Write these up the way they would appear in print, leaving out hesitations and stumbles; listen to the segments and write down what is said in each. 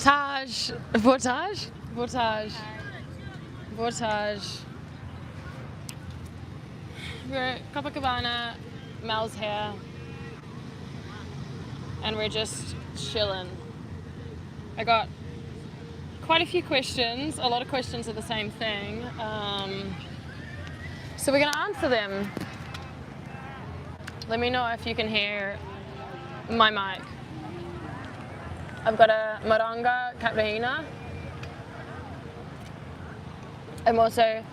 Vortage. We're at Copacabana, Mel's here, and we're just chilling. I got quite a few questions. A lot of questions are the same thing. So we're gonna answer them. Let me know if you can hear my mic. I've got a Moranga Caprina. I'm also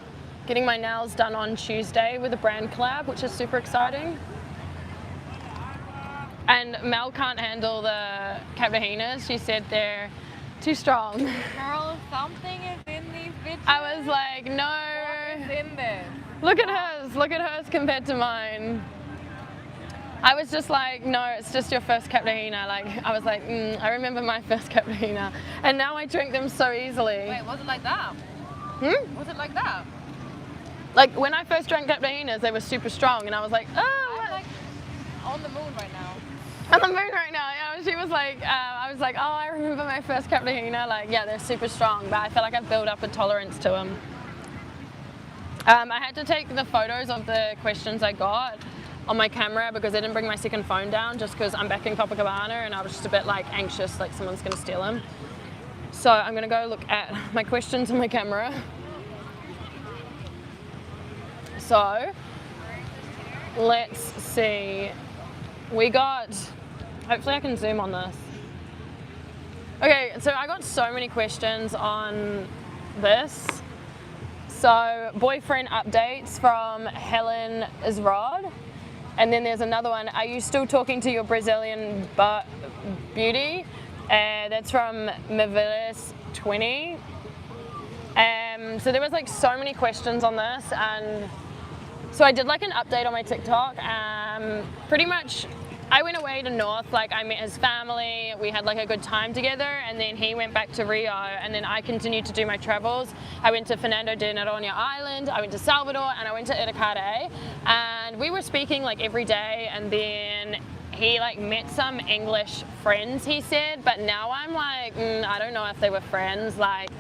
getting my nails done on Tuesday with a brand collab, which is super exciting. And Mel can't handle the Caprahinas. She said they're too strong. Girl, something is in these bitches. I was like, no. What is in this? Look at hers compared to mine. I was just like, no, it's just your first Caprina. Like, I was like, I remember my first Caprina. And now I drink them so easily. Wait, was it like that? Was it like that? Like, when I first drank Caprinas, they were super strong. And I was like, oh. I'm like on the moon right now. On the moon right now, yeah. She was like, I was like, oh, I remember my first Caprina. Like, yeah, they're super strong. But I feel like I've built up a tolerance to them. I had to take the photos of the questions I got on my camera because I didn't bring my second phone down just because I'm back in Copacabana and I was just a bit like anxious, like someone's gonna steal them. So I'm gonna go look at my questions on my camera. So let's see. We got, hopefully I can zoom on this. Okay, so I got so many questions on this. So boyfriend updates from Helen Isrod. And then there's another one, are you still talking to your Brazilian beauty? That's from Mavilis 20. So there was like so many questions on this, and so I did like an update on my TikTok. Pretty much I went away to North, like I met his family, we had like a good time together, and then he went back to Rio, and then I continued to do my travels. I went to Fernando de Noronha Island, I went to Salvador, and I went to Itacaré, and we were speaking like every day, and then he like met some English friends, he said, but now I'm like, I don't know if they were friends. Like,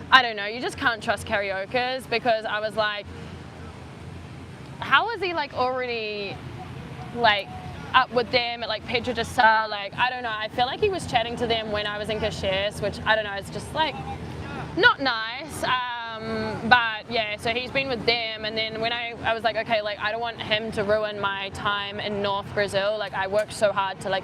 I don't know, you just can't trust karaokes, because I was like, how is he like already like up with them at like Pedro de Sal? Like, I don't know, I feel like he was chatting to them when I was in Caxias, which I don't know, it's just like not nice. But yeah, so he's been with them, and then when I was like, okay, like I don't want him to ruin my time in North Brazil. Like, I worked so hard to like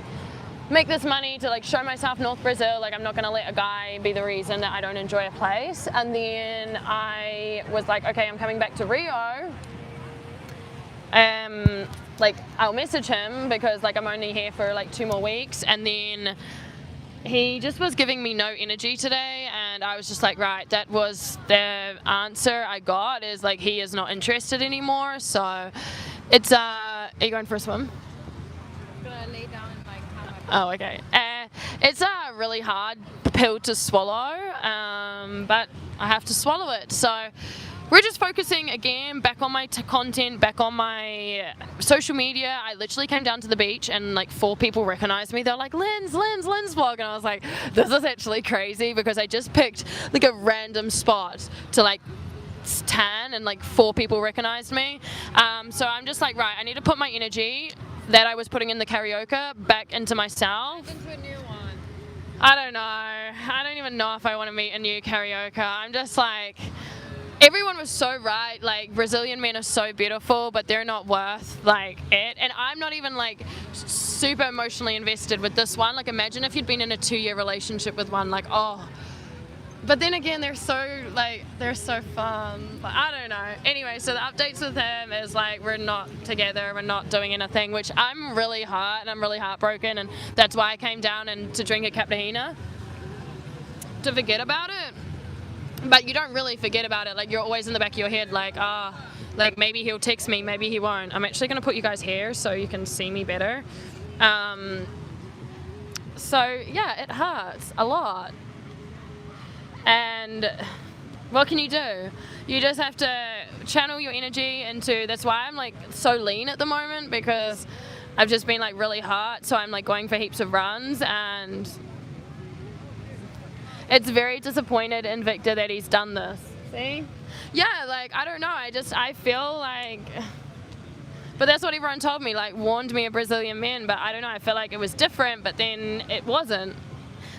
make this money to like show myself North Brazil. Like, I'm not gonna let a guy be the reason that I don't enjoy a place. And then I was like, okay, I'm coming back to Rio. Like, I'll message him because like I'm only here for like 2 more weeks. And then he just was giving me no energy today, and I was just like, right, that was the answer I got, is like he is not interested anymore. So it's are you going for a swim? I'm gonna lay down and like have Oh, okay. It's a really hard pill to swallow, but I have to swallow it. So we're just focusing again back on my content, back on my social media. I literally came down to the beach and like 4 people recognized me. They're like, linzblog. And I was like, this is actually crazy, because I just picked like a random spot to like tan, and like 4 people recognized me. So I'm just like, right, I need to put my energy that I was putting in the karaoke back into myself. into a new one. I don't know. I don't even know if I want to meet a new karaoke. I'm just like, everyone was so right. Like, Brazilian men are so beautiful, but they're not worth like it. And I'm not even like super emotionally invested with this one. Like, imagine if you'd been in a 2-year relationship with one. Like, oh. But then again, they're so fun. But I don't know. Anyway, so the updates with him is like, we're not together, we're not doing anything, which I'm really hurt and I'm really heartbroken, and that's why I came down and to drink a Caprina to forget about it. But you don't really forget about it. Like, you're always in the back of your head, like, like maybe he'll text me, maybe he won't. I'm actually gonna put you guys here so you can see me better. So yeah, it hurts a lot. And what can you do? You just have to channel your energy into, that's why I'm like so lean at the moment, because I've just been like really hurt. So I'm like going for heaps of runs, and it's very disappointed in Victor that he's done this. See? Yeah, like, I don't know. I feel like... But that's what everyone told me, like, warned me of Brazilian men. But I don't know, I feel like it was different, but then it wasn't.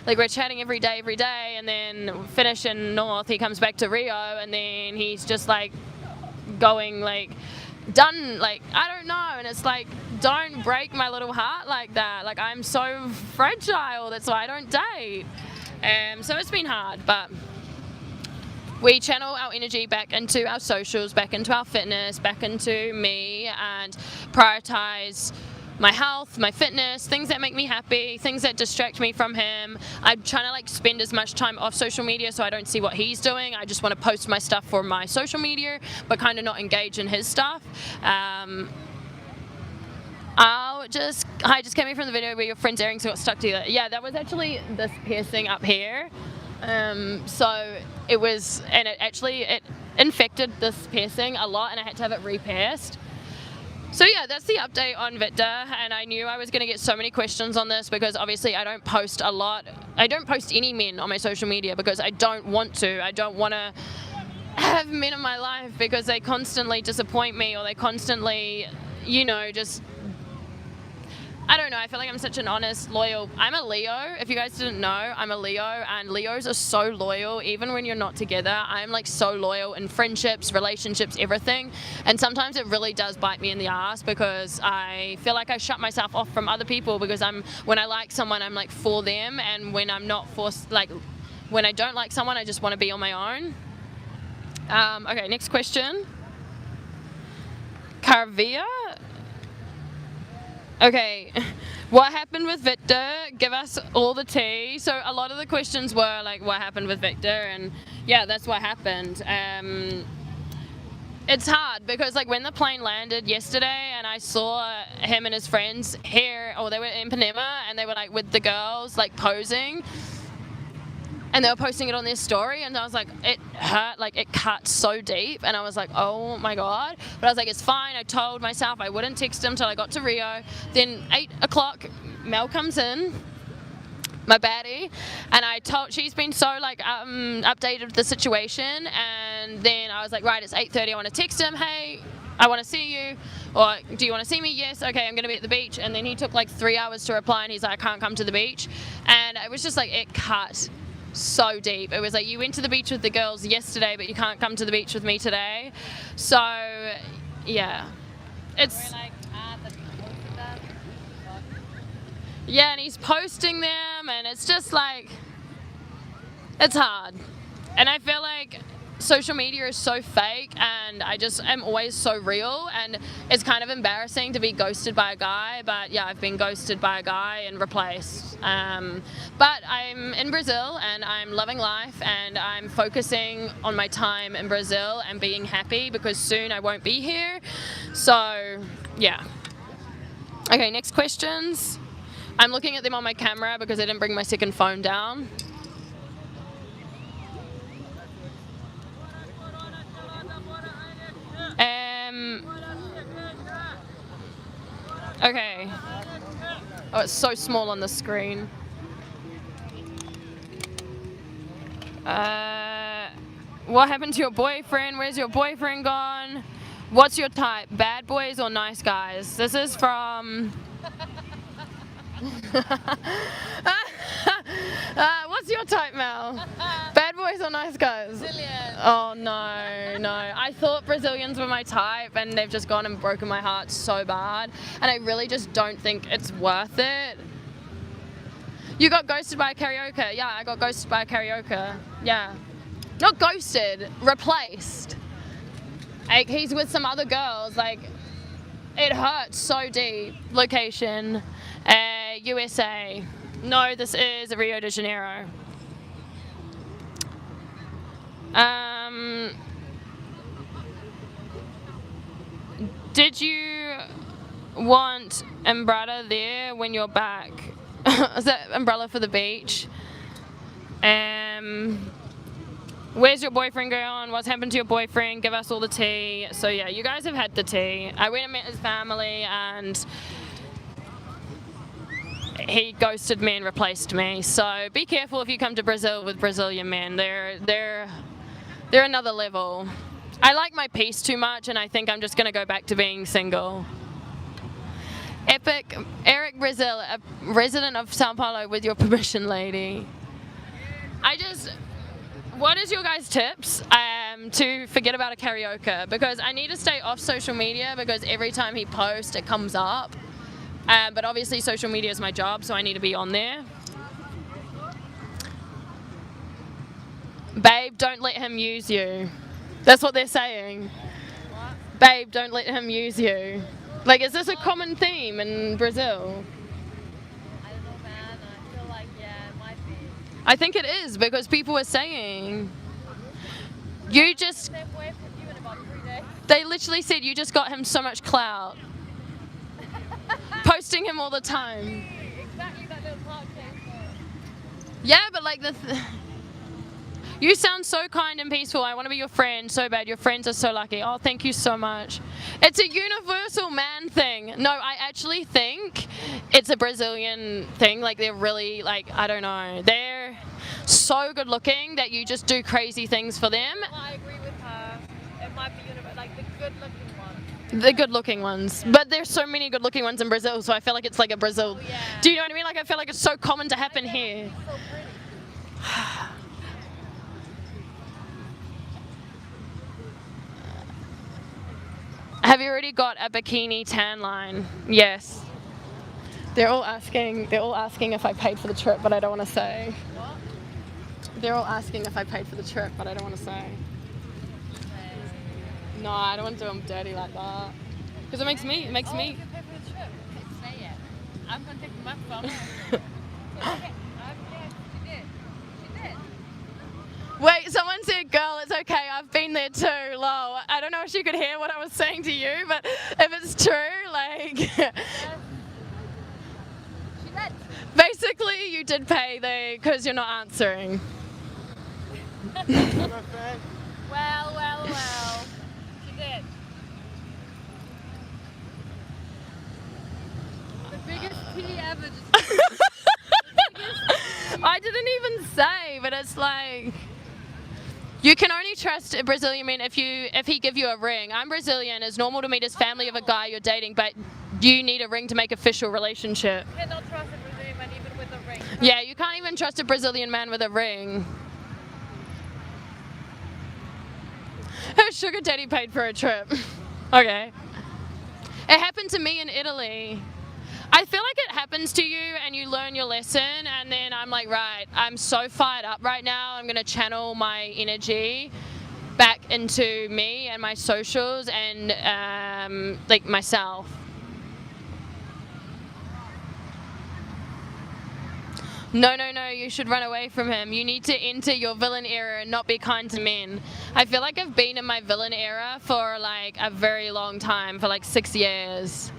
Like, we're chatting every day, and then finish in North, he comes back to Rio, and then he's just, like, going, like, done, like, I don't know. And it's like, don't break my little heart like that. Like, I'm so fragile, that's why I don't date. So it's been hard, but... we channel our energy back into our socials, back into our fitness, back into me, and prioritize my health, my fitness, things that make me happy, things that distract me from him. I'm trying to like spend as much time off social media so I don't see what he's doing. I just want to post my stuff for my social media, but kind of not engage in his stuff. I just came in from the video where your friend's earrings got stuck together. Yeah, that was actually this piercing up here. So it was, and it infected this piercing a lot, and I had to have it re-pierced. So yeah, that's the update on Victor, and I knew I was going to get so many questions on this because obviously I don't post a lot. I don't post any men on my social media because I don't want to. I don't want to have men in my life because they constantly disappoint me, or they constantly, you know, just... I don't know, I feel like I'm such an honest, loyal... I'm a Leo. If you guys didn't know, I'm a Leo, and Leos are so loyal, even when you're not together. I'm like so loyal in friendships, relationships, everything. And sometimes it really does bite me in the ass because I feel like I shut myself off from other people because when I like someone, I'm like for them, and when I'm not forced, like when I don't like someone, I just want to be on my own. Okay, next question. Carvia? Okay, what happened with Victor? Give us all the tea. So a lot of the questions were like, what happened with Victor? And yeah, that's what happened. It's hard because like when the plane landed yesterday and I saw him and his friends here, or they were in Panama, and they were like with the girls like posing, and they were posting it on their story, and I was like, it hurt, like it cut so deep, and I was like, oh my god. But I was like, it's fine. I told myself I wouldn't text him till I got to Rio. Then 8 o'clock, Mel comes in, my baddie, and she's been so like updated with the situation, and then I was like, right, it's 8:30, I want to text him, hey, I want to see you, or do you want to see me? Yes, okay, I'm going to be at the beach. And then he took like 3 hours to reply, and he's like, I can't come to the beach. And it was just like, it cut so deep. It was like, you went to the beach with the girls yesterday, but you can't come to the beach with me today. So yeah, it's We're like, that you posted that. yeah, and he's posting them, and it's just like, it's hard. And I feel like social media is so fake, and I just am always so real, and it's kind of embarrassing to be ghosted by a guy. But yeah, I've been ghosted by a guy and replaced. But I'm in Brazil, and I'm loving life, and I'm focusing on my time in Brazil and being happy because soon I won't be here. So yeah. Okay, next questions. I'm looking at them on my camera because I didn't bring my second phone down. Okay. Oh, it's so small on the screen. What happened to your boyfriend? Where's your boyfriend gone? What's your type? Bad boys or nice guys? This is from... what's your type, Mel? Bad boys or nice guys? Brazilian. Oh no. I thought Brazilians were my type, and they've just gone and broken my heart so bad. And I really just don't think it's worth it. You got ghosted by a karaoke. Yeah, I got ghosted by a karaoke. Yeah. Not ghosted, replaced. Like, he's with some other girls. Like, it hurts so deep. Location, USA. No, this is Rio de Janeiro. Did you want umbrella there when you're back? Is that umbrella for the beach? Where's your boyfriend going? What's happened to your boyfriend? Give us all the tea. So yeah, you guys have had the tea. I went and met his family, and he ghosted me and replaced me. So be careful if you come to Brazil with Brazilian men. They're another level. I like my peace too much, and I think I'm just gonna go back to being single. Epic, Eric Brazil, a resident of Sao Paulo, with your permission, lady. What is your guys' tips to forget about a karaoke? Because I need to stay off social media because every time he posts, it comes up. But obviously social media is my job, so I need to be on there. Babe, don't let him use you. That's what they're saying. What? Babe, don't let him use you. Like, is this a common theme in Brazil? I don't know, man. I feel like, yeah, it might be. I think it is because people were saying, you just, Same way for you in about 3 days. they literally said you just got him so much clout. Posting him all the time. Exactly that little part came from. Yeah, but like you sound so kind and peaceful. I want to be your friend so bad. Your friends are so lucky. Oh, thank you so much. It's a universal man thing. No, I actually think it's a Brazilian thing. Like they're really like, I don't know. They're so good looking that you just do crazy things for them. Well, I agree with her. It might be like the good looking one. The good looking ones. But there's so many good looking ones in Brazil, so I feel like it's like a Brazil. Oh, yeah. Do you know what I mean? Like I feel like it's so common to happen here. So pretty. Have you already got a bikini tan line? Yes. They're all asking if I paid for the trip, but I don't want to say. What? They're all asking if I paid for the trip, but I don't want to say. No, I don't want to do them dirty like that. Because it makes me. You can pay for the trip. Say it. I'm going to take the microphone. Okay. She did. Wait, someone said, girl, it's okay, I've been there too, lol. I don't know if she could hear what I was saying to you, but if it's true, like... She did. Basically, you did pay because you're not answering. Well. She did. The biggest tea ever. I didn't even say, but it's like... You can only trust a Brazilian man if he give you a ring. I'm Brazilian. It's normal to meet his family of a guy you're dating, but you need a ring to make official relationship. You cannot trust a Brazilian man even with a ring. Yeah, you can't even trust a Brazilian man with a ring. Her sugar daddy paid for a trip. Okay. It happened to me in Italy. I feel like it happens to you and you learn your lesson and then I'm like, right, I'm so fired up right now. I'm going to channel my energy back into me and my socials and like myself. No, you should run away from him. You need to enter your villain era and not be kind to men. I feel like I've been in my villain era for like a very long time, for like 6 years.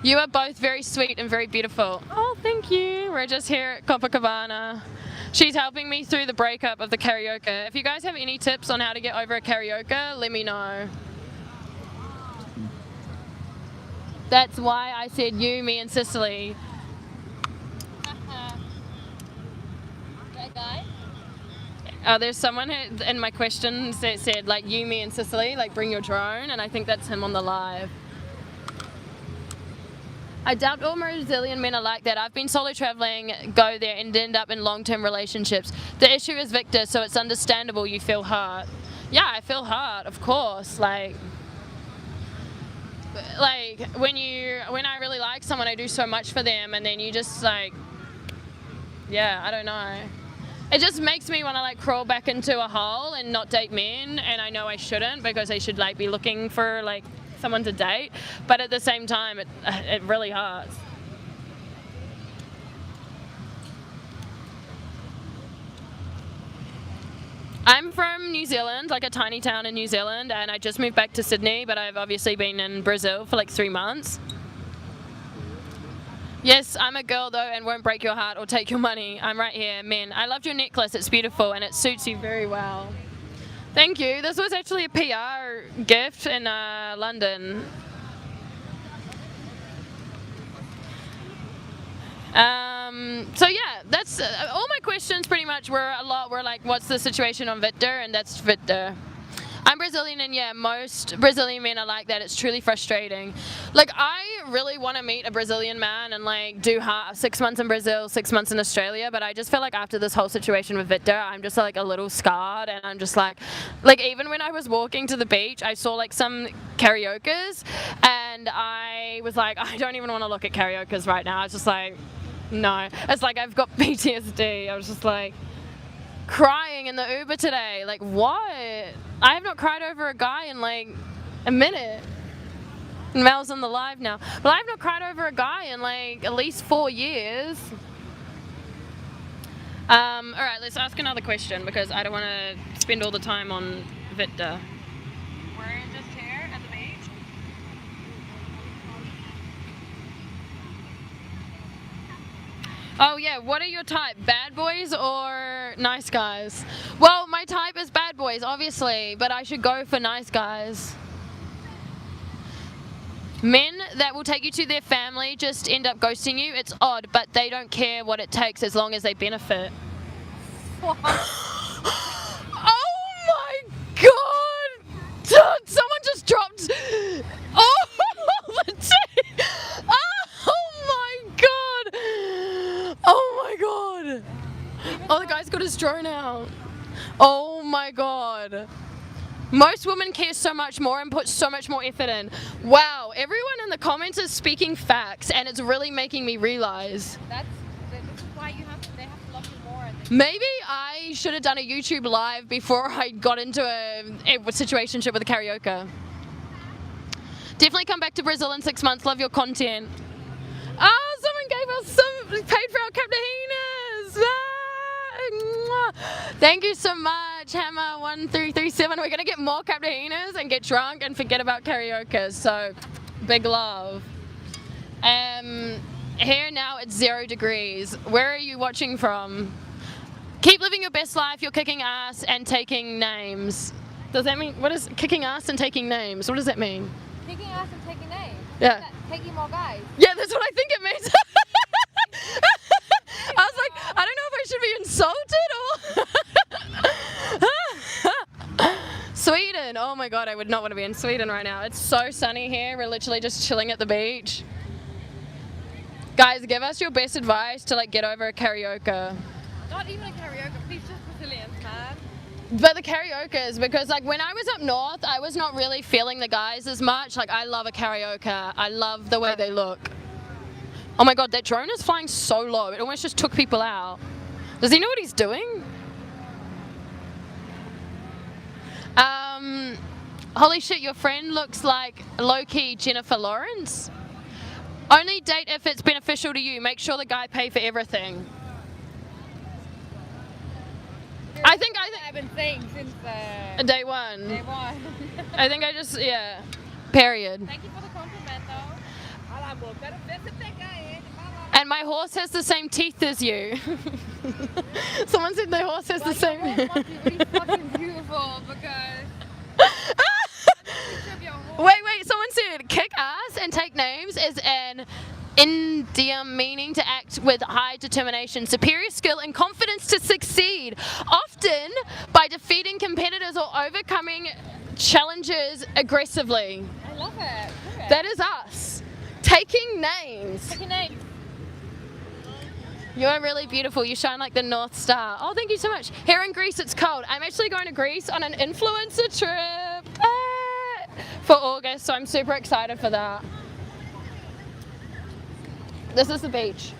You are both very sweet and very beautiful. Oh, thank you. We're just here at Copacabana. She's helping me through the breakup of the karaoke. If you guys have any tips on how to get over a karaoke, let me know. That's why I said you, me, and Sicily. That guy? There's someone in my questions that said, like, you, me, and Sicily, like, bring your drone, and I think that's him on the live. I doubt all Brazilian men are like that. I've been solo traveling, go there, and end up in long-term relationships. The issue is Victor, so it's understandable you feel hurt. Yeah, I feel hurt, of course. Like when I really like someone, I do so much for them, and then you just like, yeah, I don't know. It just makes me want to like crawl back into a hole and not date men, and I know I shouldn't because I should like be looking for like someone to date, but at the same time it really hurts. I'm from New Zealand, like a tiny town in New Zealand, and I just moved back to Sydney, but I've obviously been in Brazil for like 3 months. Yes, I'm a girl though and won't break your heart or take your money. I'm right here, men. I loved your necklace, it's beautiful and it suits you very well. Thank you. This was actually a PR gift in London. So yeah, that's all my questions. Pretty much were like, what's the situation on Victor, and that's Victor. I'm Brazilian, and yeah, most Brazilian men are like that. It's truly frustrating. Like, I really want to meet a Brazilian man and like do 6 months in Brazil, 6 months in Australia, but I just feel like after this whole situation with Victor, I'm just like a little scarred, and I'm just like even when I was walking to the beach, I saw like some karaokes, and I was like, I don't even want to look at karaokes right now. I was just like, no. It's like I've got PTSD. I was just like crying in the Uber today. Like, what? I have not cried over a guy in like a minute. And Mel's on the live now. But I have not cried over a guy in like at least 4 years. Alright, let's ask another question because I don't want to spend all the time on Victor. We're just here at the beach. Oh yeah, what are your type? Bad boys or nice guys? Well, my type is bad boys, obviously, but I should go for nice guys. Men that will take you to their family just end up ghosting you. It's odd, but they don't care what it takes as long as they benefit. What? Oh my god! Someone just dropped... Oh, the tea! Oh my god! Oh my god! Oh, the guy's got his drone out. Oh my god. Most women care so much more and put so much more effort in. Wow, everyone in the comments is speaking facts, and it's really making me realize. This is why they have to love you more. Maybe I should have done a YouTube live before I got into a situationship with a karaoke. Definitely come back to Brazil in 6 months. Love your content. Oh, someone gave us paid for our captahinas. Thank you so much, Hammer1337. We're gonna get more captahinas and get drunk and forget about karaoke. So, big love. Here now it's 0 degrees. Where are you watching from? Keep living your best life. You're kicking ass and taking names. Does that mean, what is kicking ass and taking names? What does that mean? Kicking ass and taking names. Yeah. Taking more guys. Yeah, that's what I think it means. I was like, I don't know if I should be insulted or... Sweden. Oh my god, I would not want to be in Sweden right now. It's so sunny here. We're literally just chilling at the beach. Guys, give us your best advice to like get over a karaoke. Not even a karaoke, please, just Brazilians, man. But the karaoke, because like when I was up north, I was not really feeling the guys as much. Like, I love a karaoke. I love the way they look. Oh my god, that drone is flying so low. It almost just took people out. Does he know what he's doing? Holy shit, your friend looks like low-key Jennifer Lawrence. Only date if it's beneficial to you. Make sure the guy pay for everything. I think I've been saying since day one. Day one. I think I just, yeah. Period. Thank you for the compliment, though. And my horse has the same teeth as you. Someone said the horse has the same. Your horse must be really fucking beautiful because. Wait, someone said kick ass and take names is an idiom meaning to act with high determination, superior skill, and confidence to succeed, often by defeating competitors or overcoming challenges aggressively. I love it. Okay. That is us. Taking names. Taking names. You're really beautiful. You shine like the North Star. Oh, thank you so much. Here in Greece, it's cold. I'm actually going to Greece on an influencer trip for August, so I'm super excited for that. This is the beach.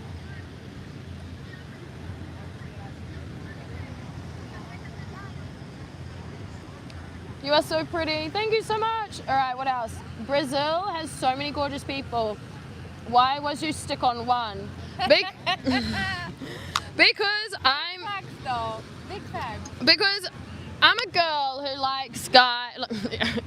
You are so pretty. Thank you so much. All right, what else? Brazil has so many gorgeous people. Why was you stick on one? Because I'm... Facts, though. Big facts. Because I'm a girl who likes guys.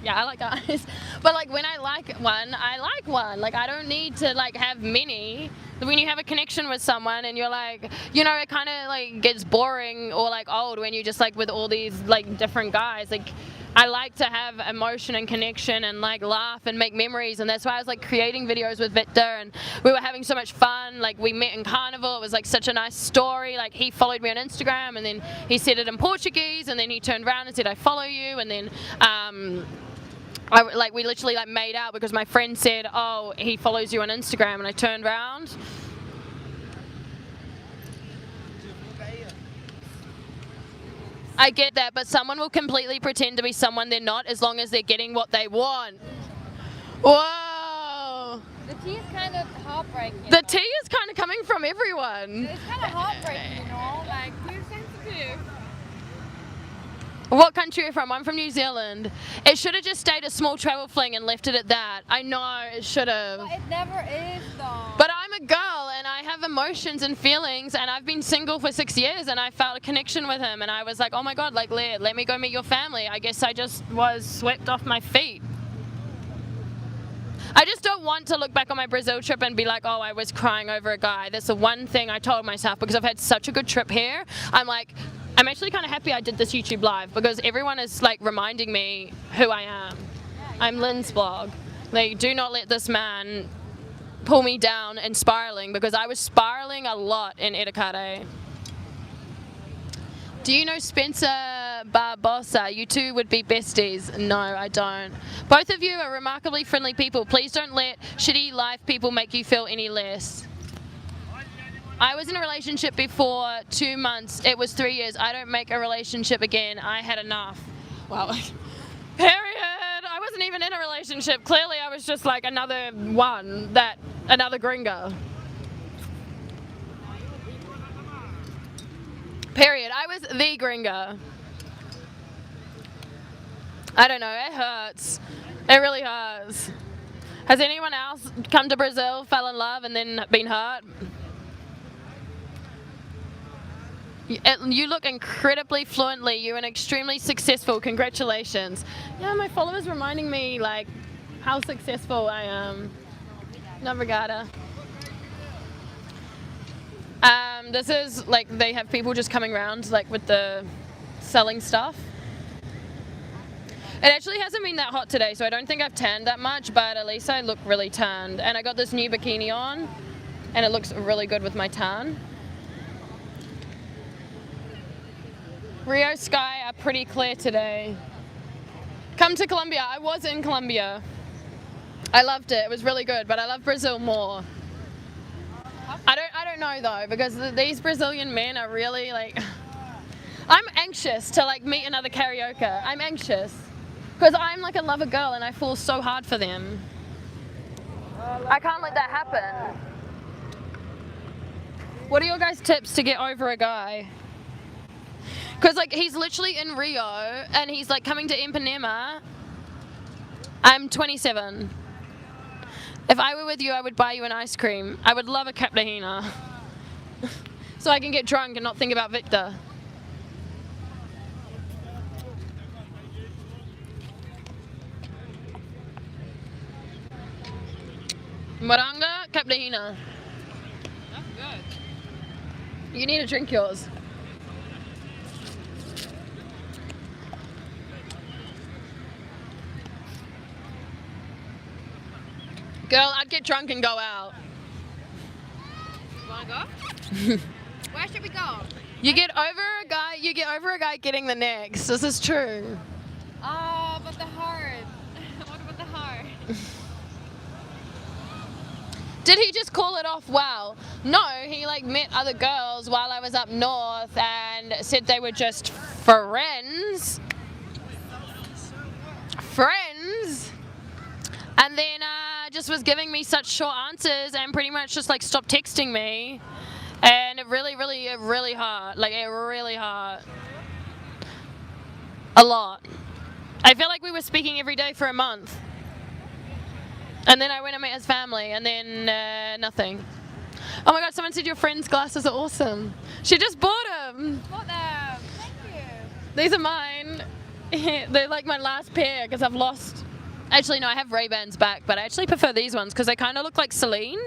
Yeah, I like guys. But like when I like one, I like one. Like I don't need to like have many when you have a connection with someone and you're like, you know, it kind of like gets boring or like old when you just like with all these like different guys. Like I like to have emotion and connection and like laugh and make memories, and that's why I was like creating videos with Victor, and we were having so much fun. Like we met in Carnival. It was like such a nice story. Like he followed me on Instagram, and then he said it in Portuguese, and then he turned around and said, I follow you, and then we literally like made out because my friend said, oh, he follows you on Instagram, and I turned around. I get that, but someone will completely pretend to be someone they're not as long as they're getting what they want. Whoa! The tea is kind of heartbreaking. The tea is kind of coming from everyone. It's kind of heartbreaking, you know? Like, too sensitive. What country are you from? I'm from New Zealand. It should have just stayed a small travel fling and left it at that. I know, it should have. But it never is, though. But I'm a girl and I have emotions and feelings, and I've been single for 6 years, and I felt a connection with him, and I was like, oh my God, like let me go meet your family. I guess I just was swept off my feet. I just don't want to look back on my Brazil trip and be like, oh, I was crying over a guy. That's the one thing I told myself, because I've had such a good trip here. I'm actually kind of happy I did this YouTube live, because everyone is like reminding me who I am. I'm linzblog. Like, do not let this man pull me down and spiraling, because I was spiraling a lot in Etikade. Do you know Spencer Barbosa? You two would be besties. No, I don't. Both of you are remarkably friendly people. Please don't let shitty life people make you feel any less. I was in a relationship before 2 months. It was 3 years. I don't make a relationship again. I had enough. Wow. Period. I wasn't even in a relationship. Clearly I was just like another gringo. Period. I was the gringo. I don't know, it hurts. It really hurts. Has anyone else come to Brazil, fell in love, and then been hurt? You look incredibly fluently. You're an extremely successful. Congratulations. Yeah, my followers reminding me like how successful I am. Obrigada. This is like they have people just coming around like with the selling stuff. It actually hasn't been that hot today, so I don't think I've tanned that much, but at least I look really tanned. And I got this new bikini on, and it looks really good with my tan. Rio sky are pretty clear today. Come to Colombia. I was in Colombia. I loved it. It was really good, but I love Brazil more. I don't know though, because these Brazilian men are really like. I'm anxious to like meet another carioca. I'm anxious because I'm like a lover girl and I fall so hard for them. I can't let that happen. What are your guys' tips to get over a guy? Because like he's literally in Rio and he's like coming to Ipanema. I'm 27. If I were with you, I would buy you an ice cream. I would love a cappuccino. So I can get drunk and not think about Victor. Moranga, cappuccino. That's good. You need to drink yours. Girl, I'd get drunk and go out. Wanna go? Where should we go? You get over a guy getting the next. This is true. But the heart. What about the heart? Did he just call it off? Wow. No, he like met other girls while I was up north and said they were just friends. And then just was giving me such short answers and pretty much just like stopped texting me. And it really hurt. Like it really hurt. A lot. I feel like we were speaking every day for a month. And then I went and met his family, and then nothing. Oh my God, someone said your friend's glasses are awesome. She just bought them. Bought them. Thank you. These are mine. They're like my last pair because I've lost. Actually, no, I have Ray-Bans back, but I actually prefer these ones because they kind of look like Celine.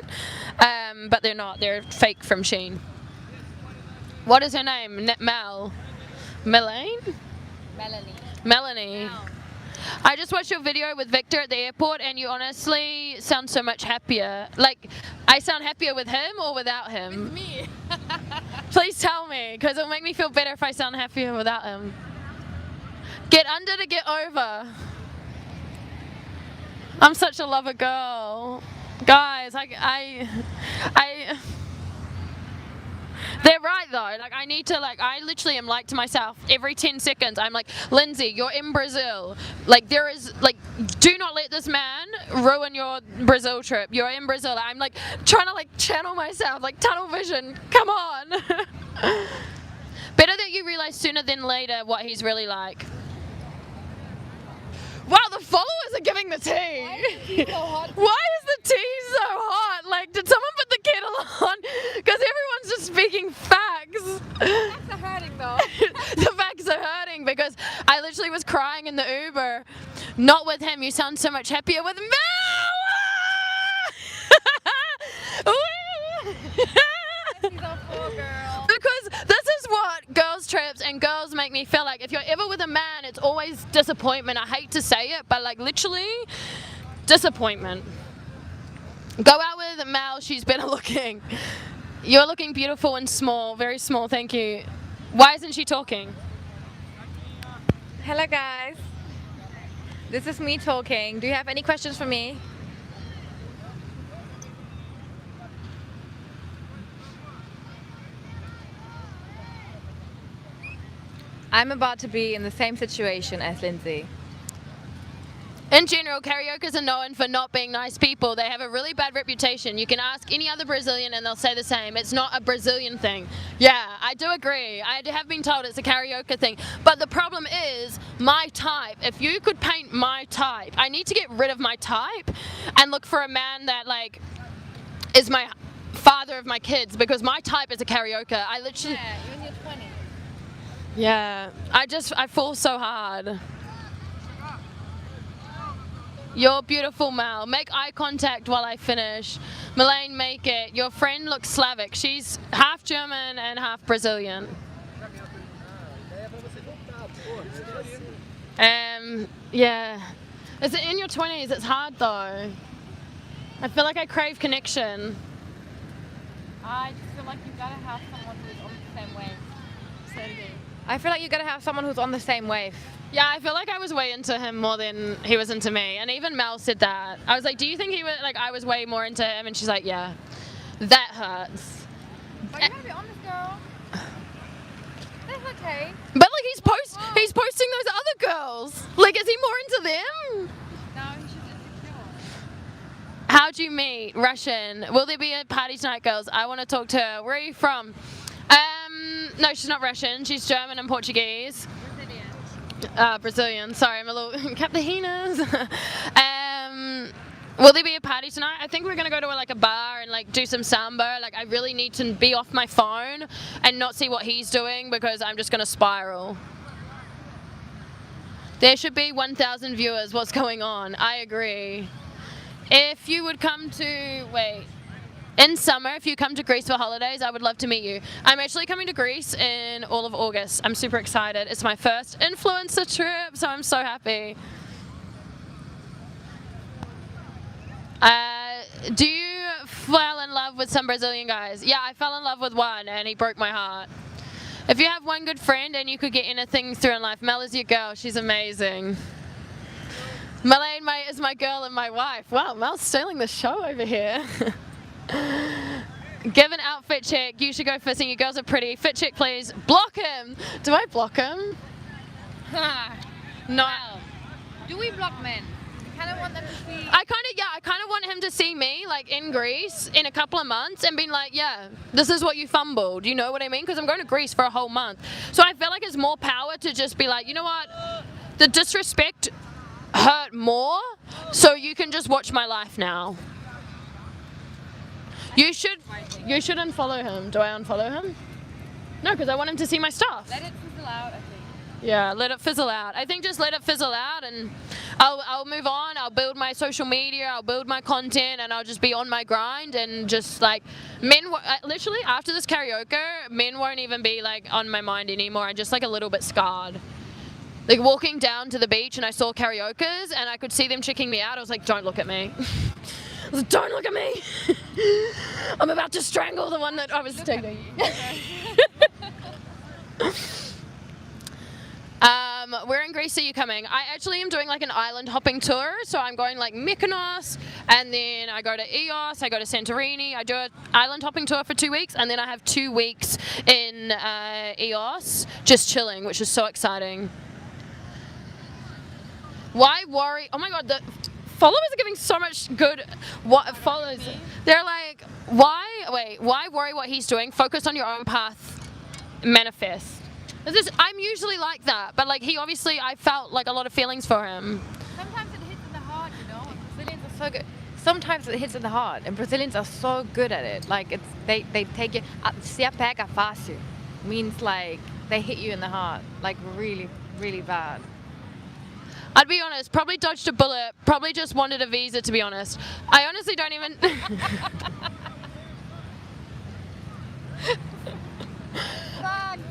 But they're not. They're fake from Shein. What is her name? Mel. Melanie? Melanie. Wow. I just watched your video with Victor at the airport, and you honestly sound so much happier. Like, I sound happier with him or without him? With me. Please tell me, because it'll make me feel better if I sound happier without him. Get under to get over. I'm such a lover girl. Guys, they're right though. Like, I need to, like, I literally am like to myself every 10 seconds. I'm like, Lindsay, you're in Brazil. Like, there is, like, do not let this man ruin your Brazil trip. You're in Brazil. I'm like trying to, like, channel myself, like tunnel vision. Come on. Better that you realize sooner than later what he's really like. Wow, the followers are giving the tea. Why is the tea so hot? Why is the tea so hot? Like, did someone put the kettle on? Because everyone's just speaking facts. Facts are hurting though. The facts are hurting because I literally was crying in the Uber. Not with him. You sound so much happier with Mel. She's a poor girl. Because this is what girls trips and girls make me feel like. If you're ever with a man, it's always disappointment. I hate to say it, but like literally disappointment. Go out with Mel, she's better looking. You're looking beautiful and small, very small, thank you. Why isn't she talking? Hello guys, this is me talking. Do you have any questions for me? I'm about to be in the same situation as Lindsay. In general, karaokers are known for not being nice people. They have a really bad reputation. You can ask any other Brazilian and they'll say the same. It's not a Brazilian thing. Yeah, I do agree. I have been told it's a karaoke thing. But the problem is my type. If you could paint my type, I need to get rid of my type and look for a man that like is my father of my kids, because my type is a karaoke. I literally... Yeah, you're in your 20s. Yeah, I fall so hard. You're beautiful, Mel. Make eye contact while I finish. Melaine, make it. Your friend looks Slavic. She's half German and half Brazilian. Yeah. Is it in your 20s? It's hard though. I feel like I crave connection. I just feel like you've got to have someone who's on the same wave. Say it again. I feel like you gotta have someone who's on the same wave. Yeah, I feel like I was way into him more than he was into me. And even Mel said that. I was like, do you think he was, like, I was way more into him? And she's like, yeah, that hurts. But you gotta be honest, girl. That's okay. But like he's posting those other girls. Like, is he more into them? No, you should insecure. How'd you meet? Russian. Will there be a party tonight, girls? I want to talk to her. Where are you from? No, she's not Russian. She's German and Portuguese. Brazilian. Brazilian. Sorry, I'm a little Capinas. Will there be a party tonight? I think we're gonna go to like a bar and like do some samba. Like, I really need to be off my phone and not see what he's doing, because I'm just gonna spiral. There should be 1,000 viewers. What's going on? I agree. If you would come to, in summer, if you come to Greece for holidays, I would love to meet you. I'm actually coming to Greece in all of August. I'm super excited. It's my first influencer trip, so I'm so happy. Do you fall in love with some Brazilian guys? Yeah, I fell in love with one and he broke my heart. If you have one good friend and you could get anything through in life, Mel is your girl. She's amazing. Melaine is my girl and my wife. Wow, Mel's stealing the show over here. Give an outfit check. You should go fishing. You girls are pretty. Fit check, please. Block him. Do I block him? No. Well, do we block men? I kind of want them to see. I kind of want him to see me like in Greece in a couple of months and being like, yeah, this is what you fumbled. You know what I mean? Because I'm going to Greece for a whole month. So I feel like it's more power to just be like, you know what? The disrespect hurt more, so you can just watch my life now. You should unfollow him. Do I unfollow him? No, because I want him to see my stuff. Let it fizzle out, I think. Yeah, let it fizzle out. I think just let it fizzle out, and I'll move on. I'll build my social media. I'll build my content, and I'll just be on my grind. And just like literally after this karaoke, men won't even be like on my mind anymore. I'm just like a little bit scarred. Like walking down to the beach, and I saw karaokers, and I could see them checking me out. I was like, don't look at me. I was like, don't look at me. I'm about to strangle the one that I was taking. Where in Greece are you coming? I actually am doing like an island hopping tour, so I'm going like Mykonos, and then I go to Ios, I go to Santorini, I do an island hopping tour for 2 weeks, and then I have 2 weeks in Ios just chilling, which is so exciting. Why worry? Oh my god, the followers are giving so much good follows. They're like, why worry what he's doing? Focus on your own path, manifest. I'm usually like that, but like I felt like a lot of feelings for him. Sometimes it hits in the heart, you know. Brazilians are so good. Sometimes it hits in the heart, and Brazilians are so good at it. Like they take it. Se apega fácil means like they hit you in the heart, like really, really bad. I'd be honest, probably dodged a bullet, probably just wanted a visa, to be honest. I honestly don't even...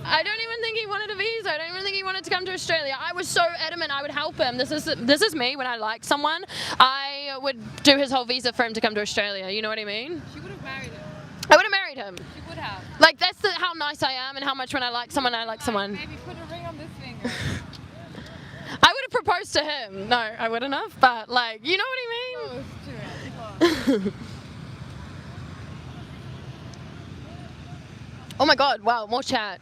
I don't even think he wanted a visa. I don't even think he wanted to come to Australia. I was so adamant I would help him. This is me when I liked someone. I would do his whole visa for him to come to Australia. You know what I mean? She would have married him. I would have married him. She would have. Like, that's how nice I am and how much when I like someone, I like someone. Maybe put a ring on this finger. I would have proposed to him. No, I wouldn't have, but like, you know what I mean? Oh, it's true. Oh my god, wow, more chat.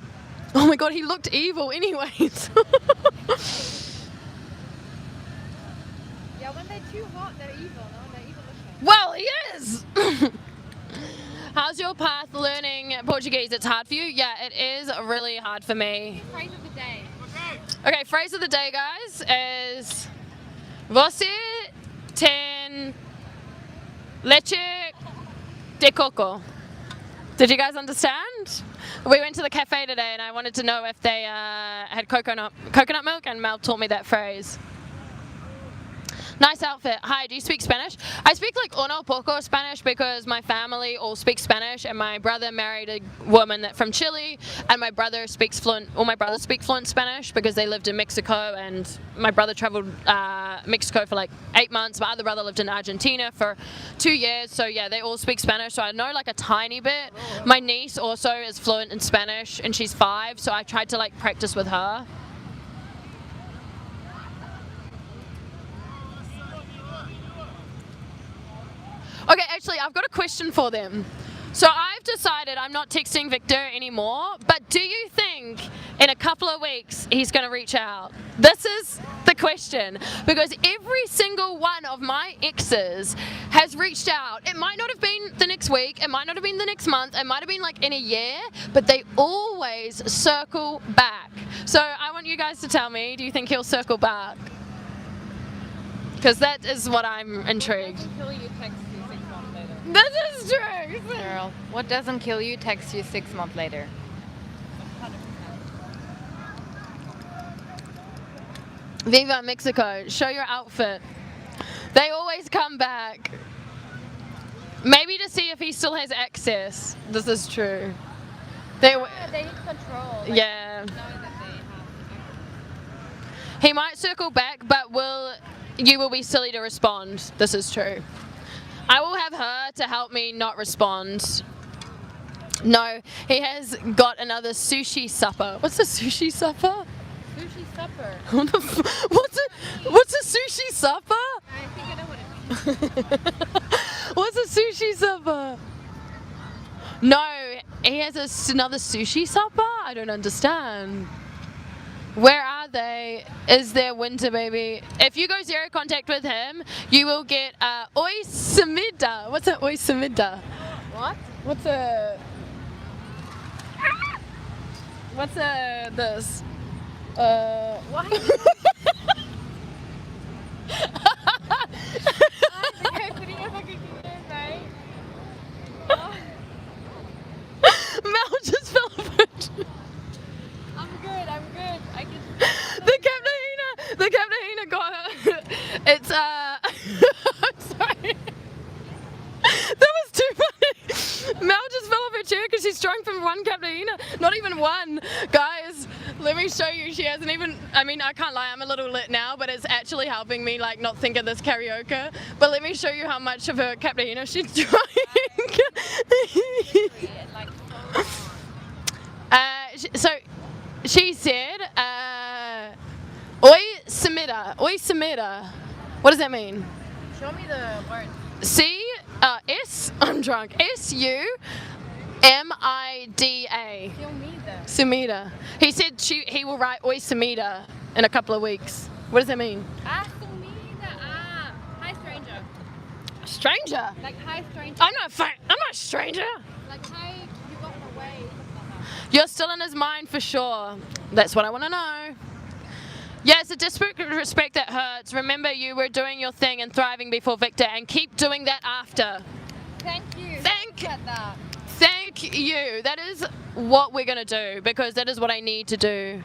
Oh my god, he looked evil anyways. Yeah, when they're too hot, they're evil. No, they're evil looking. Well, he is. How's your path learning Portuguese? It's hard for you? Yeah, it is really hard for me. Phrase of the day. Okay, phrase of the day, guys, is Você tem leche de coco. Did you guys understand? We went to the cafe today and I wanted to know if they had coconut milk, and Mel taught me that phrase. Nice outfit. Hi, do you speak Spanish? I speak like uno poco Spanish because my family all speaks Spanish, and my brother married a woman from Chile, and my brother speaks fluent Spanish because they lived in Mexico, and my brother traveled Mexico for like 8 months. My other brother lived in Argentina for 2 years, so yeah, they all speak Spanish, so I know like a tiny bit. My niece also is fluent in Spanish, and she's 5, so I tried to like practice with her. Okay, actually, I've got a question for them. So I've decided I'm not texting Victor anymore, but do you think in a couple of weeks he's going to reach out? This is the question, because every single one of my exes has reached out. It might not have been the next week, it might not have been the next month, it might have been like in a year, but they always circle back. So I want you guys to tell me, do you think he'll circle back? Because that is what I'm intrigued. Kill you, text you 6 months later. This is true. Girl, what doesn't kill you texts you 6 months later. 100%. Viva Mexico, show your outfit. They always come back. Maybe to see if he still has access. This is true. They They need control. yeah. Knowing that they have He might circle back, but you will be silly to respond. This is true. I will have her to help me not respond. No, he has got another sushi supper. What's a sushi supper? sushi supper. What's a sushi supper? I think I know what it means. What's a sushi supper? No, he has another sushi supper? I don't understand. Where are they? Is there winter, baby? If you go zero contact with him, you will get oi samida. What's an oi samida? What? What's this? Why? Okay, putting your fucking finger in, right? Mel just fell apart. I'm good. I can. won. Guys, let me show you. She hasn't even, I mean, I can't lie, I'm a little lit now, but it's actually helping me like not think of this karaoke. But let me show you how much of her cappuccino she's drinking. So she said, oi samira. What does that mean? Show me the word. I'm drunk. SUMIDA. Sumida. He said he will write oi Sumida in a couple of weeks. What does that mean? Sumida. Hi, stranger. Stranger? Like, hi, stranger. I'm not a stranger. Like, hi, you got away. You're still in his mind for sure. That's what I want to know. Yeah, it's a disrespect that hurts. Remember, you were doing your thing and thriving before Victor, and keep doing that after. Thank you. Thank you. That is what we're going to do, because that is what I need to do.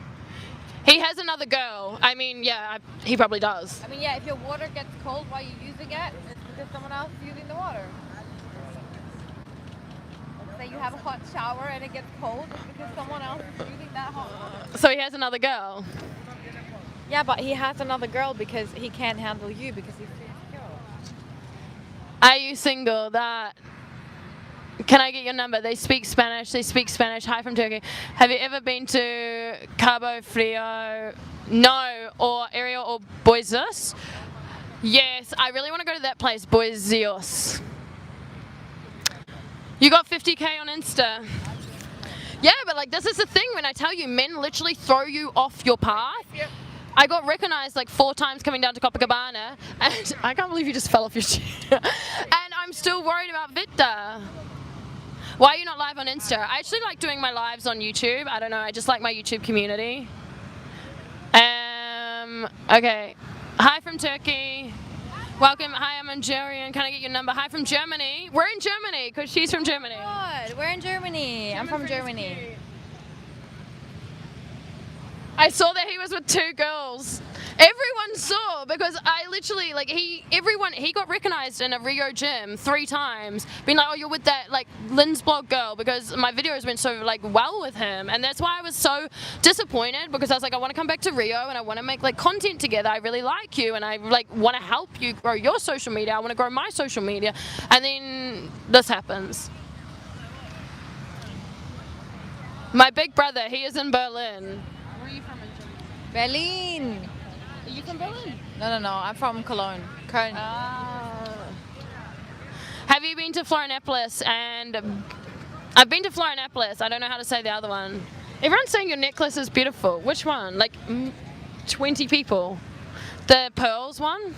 He has another girl. I mean, yeah, he probably does. I mean, yeah, if your water gets cold while you're using it, it's because someone else is using the water. Let's say you have a hot shower and it gets cold, it's because someone else is using that hot water. So he has another girl? Yeah, but he has another girl because he can't handle you because he's too insecure. Are you single? Can I get your number? They speak Spanish. Hi from Turkey. Have you ever been to Cabo Frio? No. Or Ariel or Buenos? Yes, I really want to go to that place, Buenos. You got 50k on Insta. Yeah, but like this is the thing, when I tell you, men literally throw you off your path. Yep. I got recognized like 4 times coming down to Copacabana, and I can't believe you just fell off your chair. And I'm still worried about Victor. Why are you not live on Insta? I actually like doing my lives on YouTube. I don't know, I just like my YouTube community. Okay. Hi from Turkey. Welcome. Hi, I'm Nigerian. Can I get your number? Hi from Germany. We're in Germany because she's from Germany. Good. We're in Germany. I'm from Germany. I saw that he was with 2 girls. Everyone saw, because I literally, like, he got recognized in a Rio gym 3 times, being like, oh, you're with that, like, linzblog girl, because my videos went so, like, well with him, and that's why I was so disappointed, because I was like, I want to come back to Rio, and I want to make, like, content together. I really like you, and I, like, want to help you grow your social media. I want to grow my social media, and then this happens. My big brother, he is in Berlin. Where are you from in Germany? Berlin. Are you from Berlin? No. I'm from Cologne. Köln. Have you been to Florianopolis? And I've been to Florianopolis. I don't know how to say the other one. Everyone's saying your necklace is beautiful. Which one? Like 20 people. The pearls one?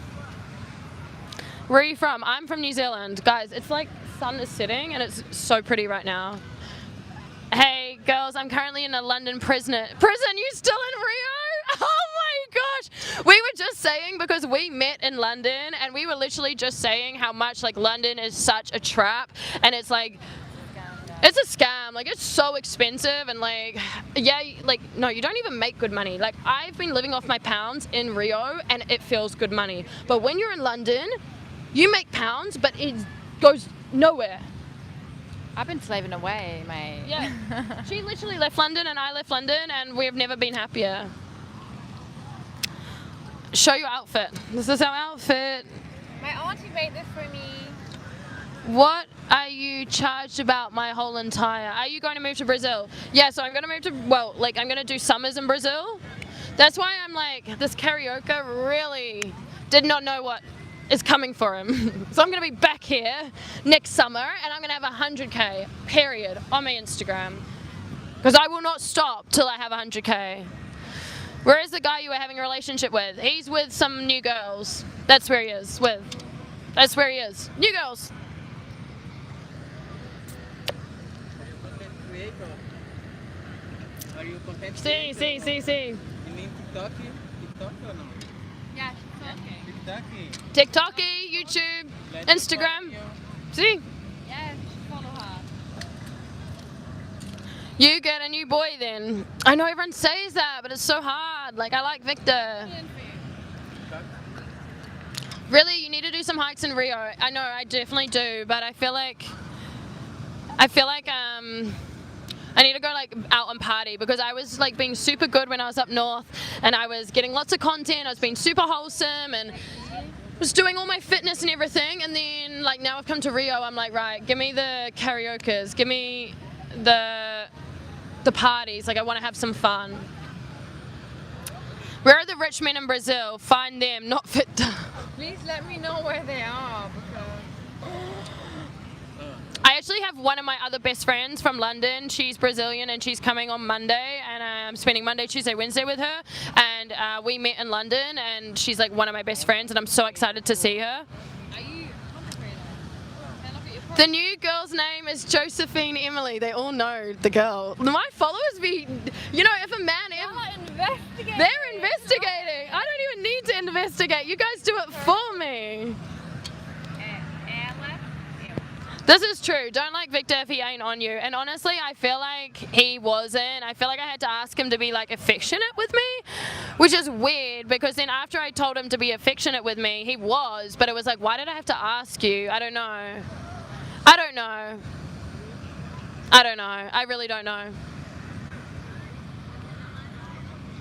Where are you from? I'm from New Zealand. Guys, it's like sun is setting and it's so pretty right now. Hey girls, I'm currently in a London prison. You still in Rio? Oh my gosh! We were just saying, because we met in London, and we were literally just saying how much like London is such a trap, and it's like, it's a scam. Like, it's so expensive, and like, yeah, like, no, you don't even make good money. Like, I've been living off my pounds in Rio, and it feels good money. But when you're in London, you make pounds, but it goes nowhere. I've been slaving away, mate. Yeah. She literally left London and I left London, and we've never been happier. Show your outfit. This is our outfit. My auntie made this for me. What are you charged about my whole entire... Are you going to move to Brazil? Yeah, so I'm going to move to... Well, like, I'm going to do summers in Brazil. That's why I'm like, this karaoke really did not know what is coming for him. So I'm going to be back here next summer, and I'm going to have 100k, period, on my Instagram. Because I will not stop till I have 100k. Where is the guy you were having a relationship with? He's with some new girls. That's where he is, with. That's where he is. New girls. Are you content? See. You mean TikTok? TikTok or no? Yeah, TikTok. TikTok, YouTube, Instagram. See? yeah, you should follow her. You get a new boy then. I know everyone says that, but it's so hard. Like, I like Victor. Really, you need to do some hikes in Rio. I know, I definitely do, but I feel like I need to go like out and party because I was like being super good when I was up north and I was getting lots of content. I was being super wholesome and was doing all my fitness and everything. And then like now I've come to Rio, I'm like, right, give me the karaokes, give me the parties. Like I want to have some fun. Where are the rich men in Brazil? Find them, not fit. Please let me know where they are because I actually have one of my other best friends from London. She's Brazilian and she's coming on Monday and I'm spending Monday, Tuesday, Wednesday with her and we met in London and she's like one of my best friends and I'm so excited to see her. are you The new girl's name is Josephine Emily. They all know the girl. My followers be, you know, if a man they're investigating. I don't even need to investigate. You guys do it for me. This is true. Don't like Victor if he ain't on you. And honestly, I feel like he wasn't. I feel like I had to ask him to be like affectionate with me, which is weird because then after I told him to be affectionate with me, he was. But it was like, why did I have to ask you? I don't know. I don't know. I don't know. I really don't know.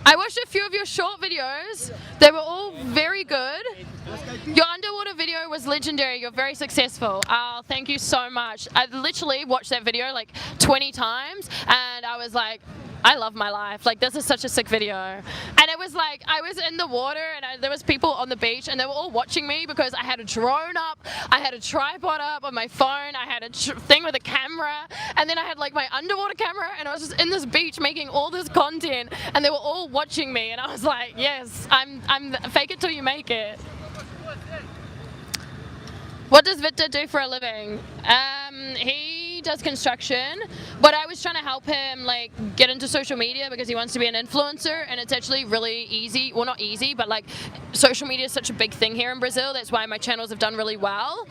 I watched a few of your short videos. They were all very good. Your underwater video was legendary. You're very successful. Thank you so much. I literally watched that video like 20 times and I was like, I love my life. Like, this is such a sick video. And it was like, I was in the water and there was people on the beach and they were all watching me because I had a drone up, I had a tripod up on my phone, I had a thing with a camera, and then I had like my underwater camera and I was just in this beach making all this content and they were all watching me and I was like, yes, I'm fake it till you make it. What does Victor do for a living? He does construction, but I was trying to help him like get into social media because he wants to be an influencer, and it's actually really easy. Well, not easy, but like social media is such a big thing here in Brazil. That's why my channels have done really well.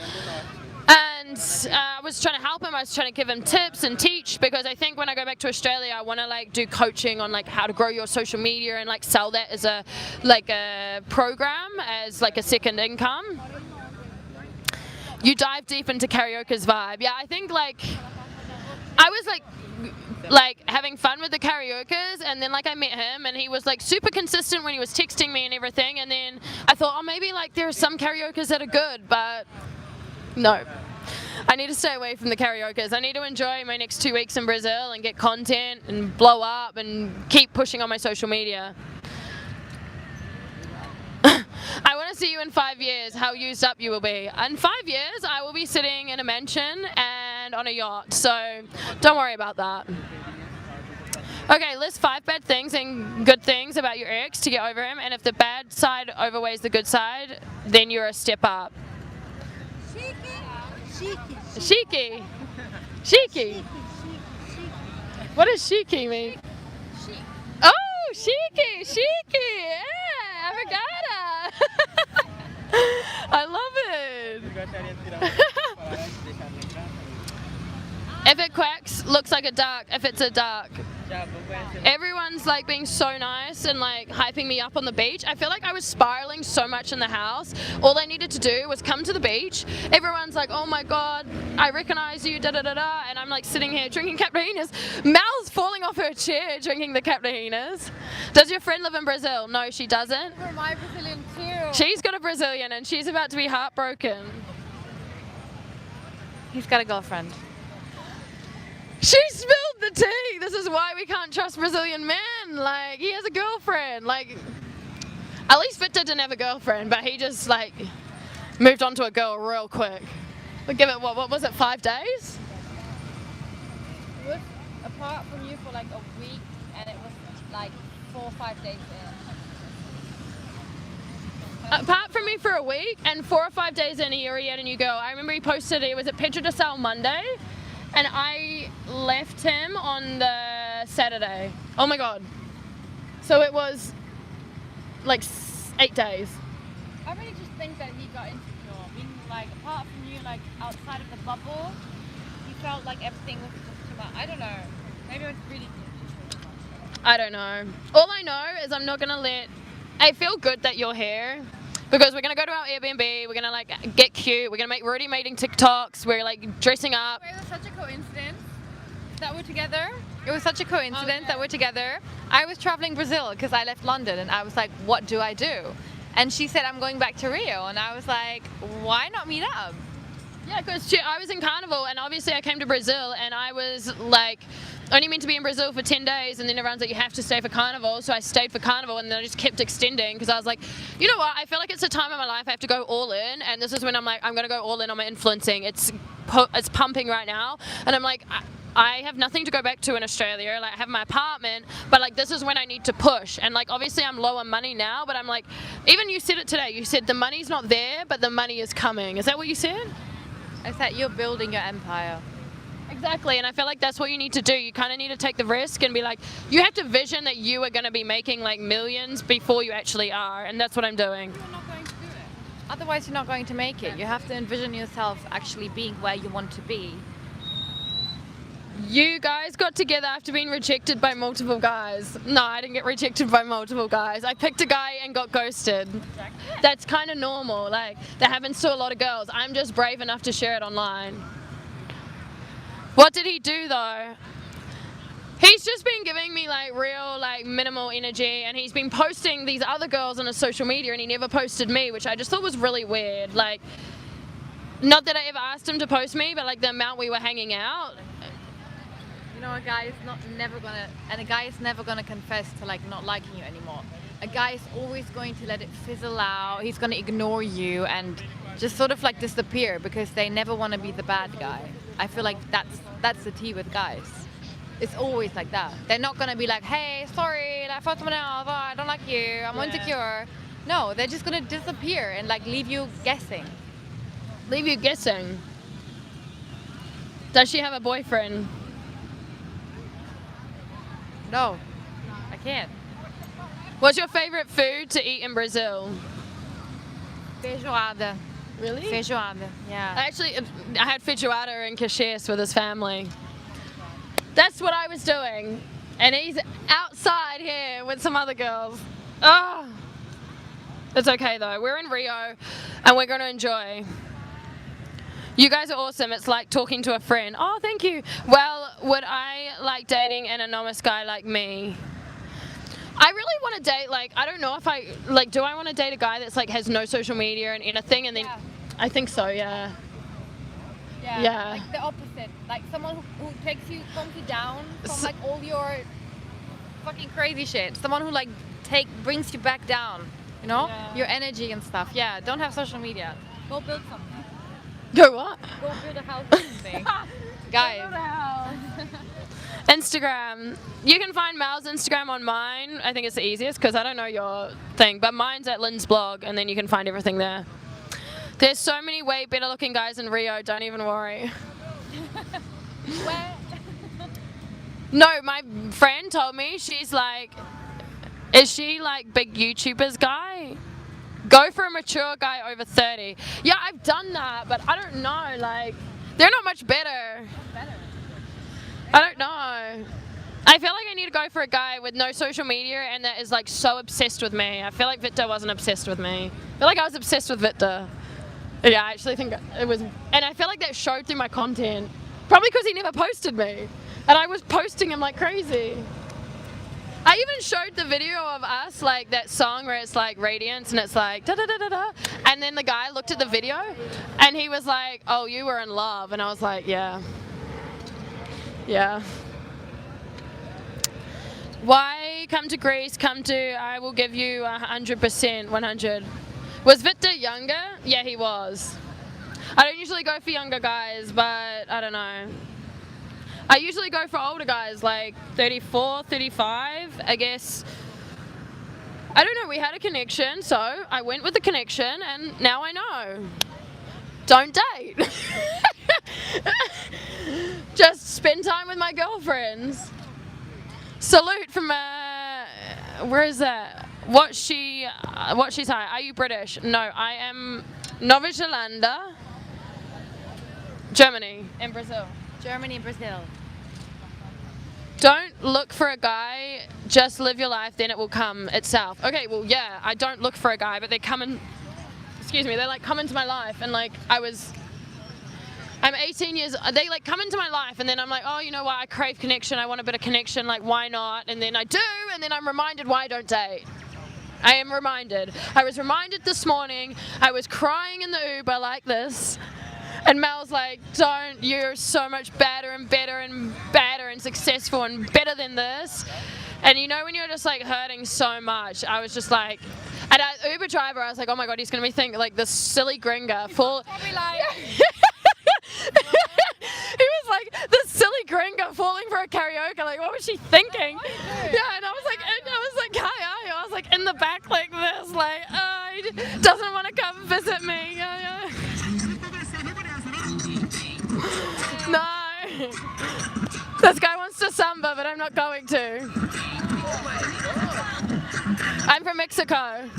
And I was trying to help him. I was trying to give him tips and teach because I think when I go back to Australia, I want to like do coaching on like how to grow your social media and like sell that as a program as like a second income. You dive deep into karaoke's vibe. Yeah, I think like I was like having fun with the karaokes, and then like I met him and he was like super consistent when he was texting me and everything, and then I thought, oh, maybe like there are some karaokes that are good, but no. I need to stay away from the karaokes. I need to enjoy my next 2 weeks in Brazil and get content and blow up and keep pushing on my social media. I want to see you in 5 years, how used up you will be. In 5 years, I will be sitting in a mansion and on a yacht, so don't worry about that. Okay, list 5 bad things and good things about your ex to get over him, and if the bad side overweighs the good side, then you're a step up. Cheeky. Cheeky. What does cheeky mean? Oh, cheeky, yeah, avocado. I love it. If it quacks, looks like a duck. If it's a duck. Everyone's like being so nice and like hyping me up on the beach. I feel like I was spiraling so much in the house. All I needed to do was come to the beach. Everyone's like, oh my god, I recognize you, da da da da. And I'm like sitting here drinking Captainas. Mal's falling off her chair drinking the Captainas. Does your friend live in Brazil? No, she doesn't. for my Brazilian too. She's got a Brazilian and she's about to be heartbroken. He's got a girlfriend. She spilled the tea. This is why we can't trust Brazilian men. Like, he has a girlfriend. Like, at least Victor didn't have a girlfriend, but he just like moved on to a girl real quick. We'll give it, what was it, 5 days? He was apart from you for like a week, and it was like 4 or 5 days in. Apart from me for a week, and 4 or 5 days in, he already had a new girl. I remember he posted it was at Pedro de Sal Monday, and I left him on the Saturday. Oh my god. So it was like 8 days. I really just think that he got insecure. I mean, like, apart from you, like, outside of the bubble, he felt like everything was just too much. I don't know. Maybe it was really I don't know. All I know is I'm not gonna let. I feel good that you're here because we're gonna go to our Airbnb. We're gonna like get cute. We're gonna make mating TikToks. We're like dressing up. It was such a coincidence that we're together. It was such a coincidence that we're together. I was traveling Brazil because I left London and I was like, what do I do? And she said, I'm going back to Rio. And I was like, why not meet up? Yeah, because I was in Carnival, and obviously I came to Brazil, and I was like only meant to be in Brazil for 10 days, and then everyone's like, you have to stay for Carnival, so I stayed for Carnival, and then I just kept extending, because I was like, you know what, I feel like it's a time in my life I have to go all in, and this is when I'm like, I'm going to go all in on my influencing. It's pumping right now, and I'm like, I have nothing to go back to in Australia. Like, I have my apartment, but like, this is when I need to push. And like, obviously I'm low on money now, but I'm like, even you said it today, you said the money's not there, but the money is coming. Is that what you said? I said, you're building your empire. Exactly, and I feel like that's what you need to do. You kind of need to take the risk and be like, you have to vision that you are going to be making like millions before you actually are, and that's what I'm doing. You're not going to do it. Otherwise, you're not going to make it. You have to envision yourself actually being where you want to be. You guys got together after being rejected by multiple guys. No, I didn't get rejected by multiple guys. I picked a guy and got ghosted. That's kind of normal. Like, that happens to a lot of girls. I'm just brave enough to share it online. What did he do though? He's just been giving me like real like minimal energy, and he's been posting these other girls on his social media, and he never posted me, which I just thought was really weird. Like, not that I ever asked him to post me, but like the amount we were hanging out. You know, a guy is never gonna confess to like not liking you anymore. A guy is always going to let it fizzle out. He's gonna ignore you and just sort of like disappear because they never want to be the bad guy. I feel like that's the tea with guys. It's always like that. They're not gonna be like, hey, sorry, I found someone else. Oh, I don't like you. I'm insecure. No, they're just gonna disappear and like leave you guessing. Leave you guessing. Does she have a boyfriend? No, I can't. What's your favorite food to eat in Brazil? Feijoada. Really? Feijoada, yeah. I had feijoada in Caxias with his family. That's what I was doing. And he's outside here with some other girls. Oh. It's okay though. We're in Rio and we're going to enjoy. You guys are awesome. It's like talking to a friend. Oh, thank you. Well, would I like dating an anonymous guy like me? I really want to date, like, I don't know if I, like, do I want to date a guy that's like has no social media and anything, and then, I think so, yeah. Yeah. Like the opposite. Like someone who takes you, calms you down from like all your fucking crazy shit. Someone who like brings you back down, you know? Yeah. Your energy and stuff. Yeah, don't have social media. Go build something. Go what? Go build a house or something. Guys. Instagram. You can find Mal's Instagram on mine. I think it's the easiest because I don't know your thing, but mine's at linzblog, and then you can find everything there. There's so many way better looking guys in Rio, don't even worry. Where? No, my friend told me, she's like, is she like big YouTubers guy? Go for a mature guy over 30. Yeah, I've done that, but I don't know, like, they're not much better. I don't know. I feel like I need to go for a guy with no social media and that is like so obsessed with me. I feel like Victor wasn't obsessed with me. I feel like I was obsessed with Victor. Yeah, I actually think it was, and I feel like that showed through my content. Probably because he never posted me. And I was posting him like crazy. I even showed the video of us, like that song where it's like Radiance and it's like da da da da da. And then the guy looked at the video and he was like, oh, you were in love. And I was like, yeah. Yeah. Why come to Greece? I will give you 100%, 100. Was Victor younger? Yeah, he was. I don't usually go for younger guys, but I don't know. I usually go for older guys, like 34, 35, I guess. I don't know, we had a connection, so I went with the connection, and now I know. Don't date. Just spend time with my girlfriends. Salute from, where is that? What she's high. Are you British? No, I am Nova Zelanda, Germany, and Brazil. Germany and Brazil. Don't look for a guy, just live your life, then it will come itself. Okay, well, yeah, I don't look for a guy, but they come in, excuse me, they like come into my life, and like I I'm 18 years. They like come into my life, and then I'm like, oh, you know what? I crave connection. I want a bit of connection. Like, why not? And then I do, and then I'm reminded why I don't date. I am reminded. I was reminded this morning. I was crying in the Uber like this, and Mel's like, "Don't. You're so much better and better and better and successful and better than this." And you know when you're just like hurting so much, I was just like, and the Uber driver, I was like, oh my god, he's gonna be thinking like this silly gringa full. Probably like, He was like this silly gringa falling for a karaoke. Like, what was she thinking? Yeah, and I was like, hi, I was like in the back like this, like, he doesn't want to come visit me. Yeah. No. This guy wants to samba, but I'm not going to. I'm from Mexico.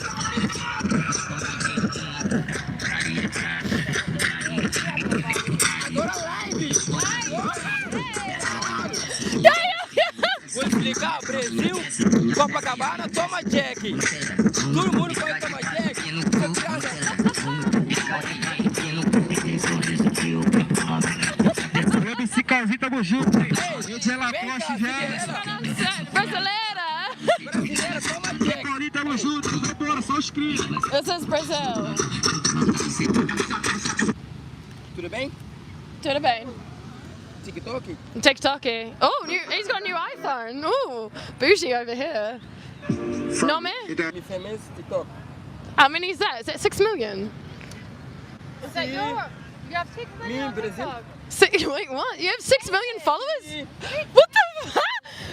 Vou explicar, Brasil, Copacabana, toma Jack. Todo mundo pode tomar Jack. Esse casinho tamo junto. Gente, ela costa já. Brasileira. Brasileira, toma Jack. Paulinho, tamo junto. Vambora, só os cria. This is Brazil. Tudo bem? Tudo bem. TikTok? TikTok. Oh, he's got a new iPhone. Ooh, bougie over here. Nome? Me famous TikTok. How many is that? Is that 6 million? is that your? You have 6 million on Brazil. TikTok. Wait, what? You have 6 million followers? What the fuck?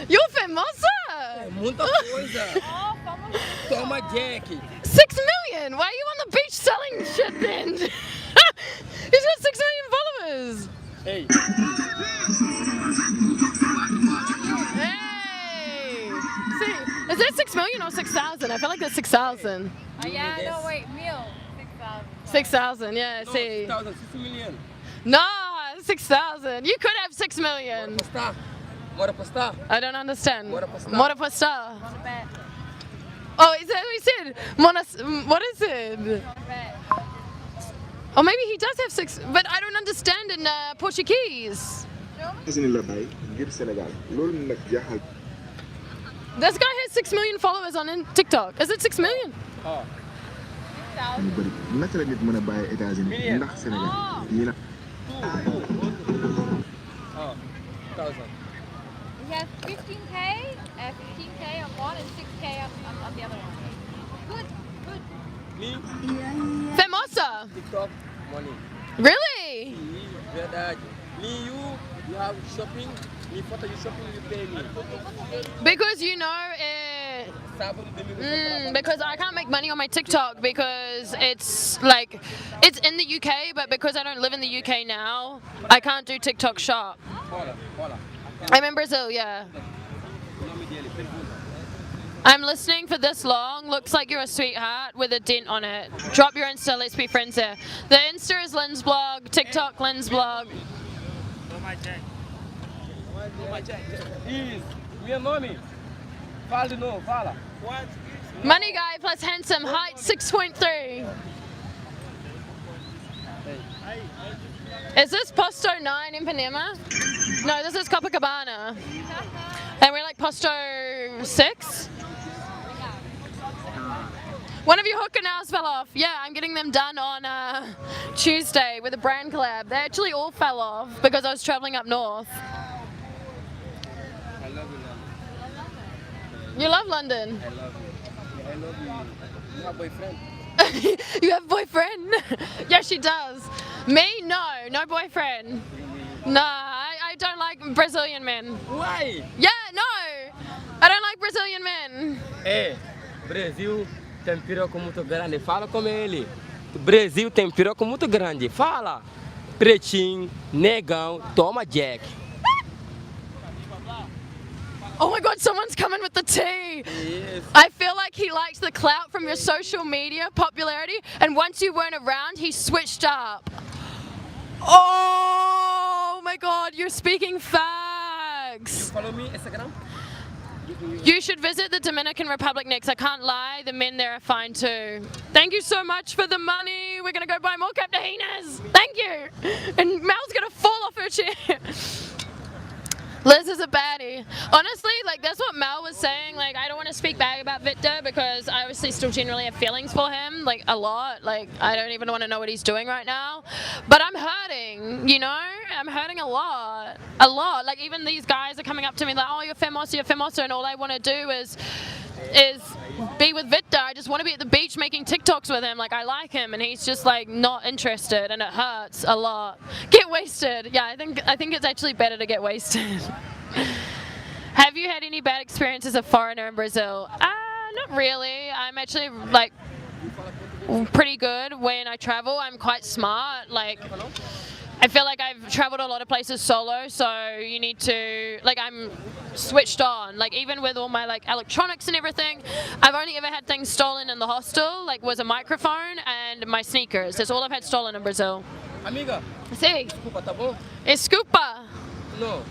You're famosa. É muita coisa. Oh, vamos. Toma Jack. 6 million? Why are you on the beach selling shit then? He's got 6 million followers. Hey. Hey! See, is that 6 million or 6,000? I feel like that's 6,000. Oh, yeah, no, wait, meal. 6,000. 6,000, yeah, No, see. 6,000, 6 million. No, 6,000. You could have 6 million. Postar. Bora postar? I don't understand. Bora postar. Mora postar. Want to bet? Oh, is that what he said? What is it? Want to bet? Oh, maybe he does have 6, but I don't understand in Portuguese. ngir Sénégal loolu nag jaaxal. This guy has 6 million followers on TikTok. Is it 6 million? Oh. ñu bëri naka la nit mën a bàyyi États-Unis ndax Sénégal ñi na. Oh. 1,000. He has 15K on one and 6K on the other one. Good. Me, Famosa. TikTok, money. Really? Verdade. Me, you have shopping. Me, photo you shopping, you pay me. Because you know, Sábado, domingo, because I can't make money on my TikTok because it's like, it's in the UK, but because I don't live in the UK now, I can't do TikTok shop. Bola. I'm in Brazil, yeah. O nome dele, pergunta. I'm listening for this long. Looks like you're a sweetheart with a dent on it. Drop your Insta, let's be friends there. The Insta is linzblog, TikTok linzblog. Toma Jack. Isso. Meu nome? Fala de novo, fala. Money guy plus handsome, height 6.3. Is this Posto 9 in Panema? No, this is Copacabana. And we're like Posto 6? One of your hook canals fell off. Yeah, I'm getting them done on Tuesday with a brand collab. They actually all fell off because I was traveling up north. I love you, London. You love London? I love you. I love you. You have boyfriend? You have a boyfriend? Yeah, she does. Me? No boyfriend. No, I don't like Brazilian men. Why? Yeah, no, I don't like Brazilian men. É, Brasil tem piroco muito grande. Fala com ele. Brasil tem piroco muito grande. Fala. Pretinho, negão, toma Jack. Oh my god, someone's coming with the tea. Yes. I feel like he likes the clout from your social media popularity, and once you weren't around, he switched up. Oh my god, you're speaking facts. Follow me Instagram. You should visit the Dominican Republic next. I can't lie, the men there are fine too. Thank you so much for the money. We're gonna go buy more Captahinas. Thank you. And Mel's gonna fall off her chair. Liz is a baddie. Honestly, like that's what Mel was saying. Like I don't want to speak bad about Victor because I obviously still generally have feelings for him, like a lot. Like I don't even want to know what he's doing right now. But I'm hurting, you know? I'm hurting a lot. A lot. Like even these guys are coming up to me like, oh, you're famoso, and all I want to do is be with Victor. I just want to be at the beach making TikToks with him. Like I like him, and he's just like not interested, and it hurts a lot. Get wasted. Yeah, I think it's actually better to get wasted. Have you had any bad experiences as a foreigner in Brazil? Not really. I'm actually like pretty good when I travel. I'm quite smart. Like I feel like I've traveled a lot of places solo, so you need to, like I'm switched on, like even with all my like electronics and everything. I've only ever had things stolen in the hostel, like was a microphone and my sneakers. That's all I've had stolen in Brazil. Amiga, Sí. desculpa, tá bom? Desculpa. No.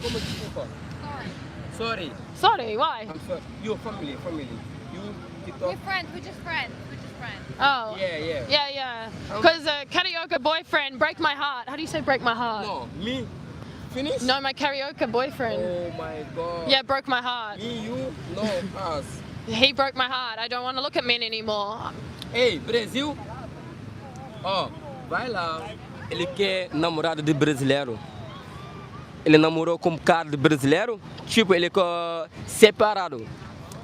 Como desculpa? Sorry. Sorry, why? I'm sorry. Your family. You TikTok. We're friends. We're just friends. Oh. Yeah. Yeah. Because karaoke boyfriend, break my heart. How do you say break my heart? No, me. Finish? No, my karaoke boyfriend. Oh my god. Yeah, broke my heart. Me, you? No, us. He broke my heart. I don't want to look at men anymore. Ei, Brasil. Ó, vai lá. Ele quer namorada de brasileiro. Ele namorou com cara de brasileiro. Tipo, ele é separado.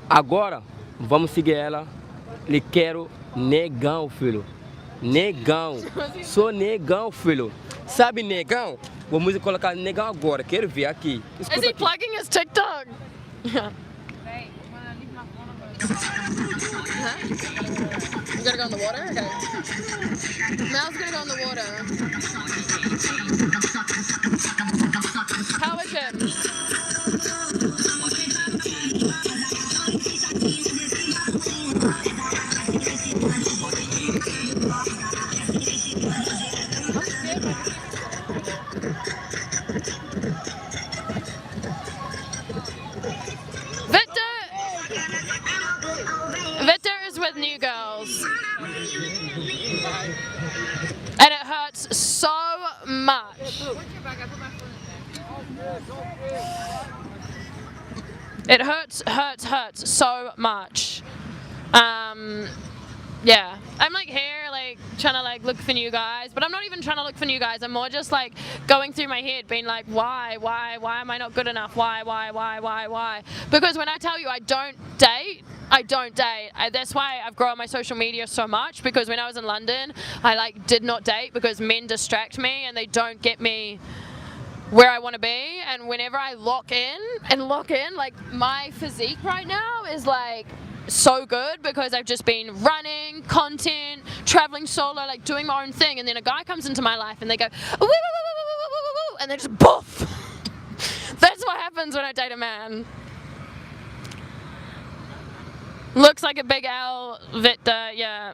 Agora, vamos seguir ela. Ele quer negão, filho. Negão. Sou negão, filho. Sabe negão? Vamos colocar negão agora. Quero ver aqui. Is he plugging his TikTok? Yeah. Hey, you wanna leave my phone number? Huh? You gotta go in the water? Okay. Mel's gonna go in the water. Power gym. Victor is with new girls. And it hurts so much. It hurts so much. Yeah, I'm like here, like trying to like look for new guys, but I'm not even trying to look for new guys. I'm more just like going through my head, being like, why am I not good enough? Why? Because when I tell you I don't date. That's why I've grown my social media so much, because when I was in London, I like did not date because men distract me and they don't get me where I want to be. And whenever I lock in, like my physique right now is like so good because I've just been running, content, traveling solo, like doing my own thing. And then a guy comes into my life and they go, woo, woo, woo, woo, woo, woo, woo, woo, and they're just poof. That's what happens when I date a man. Looks like a big L, Victor, yeah.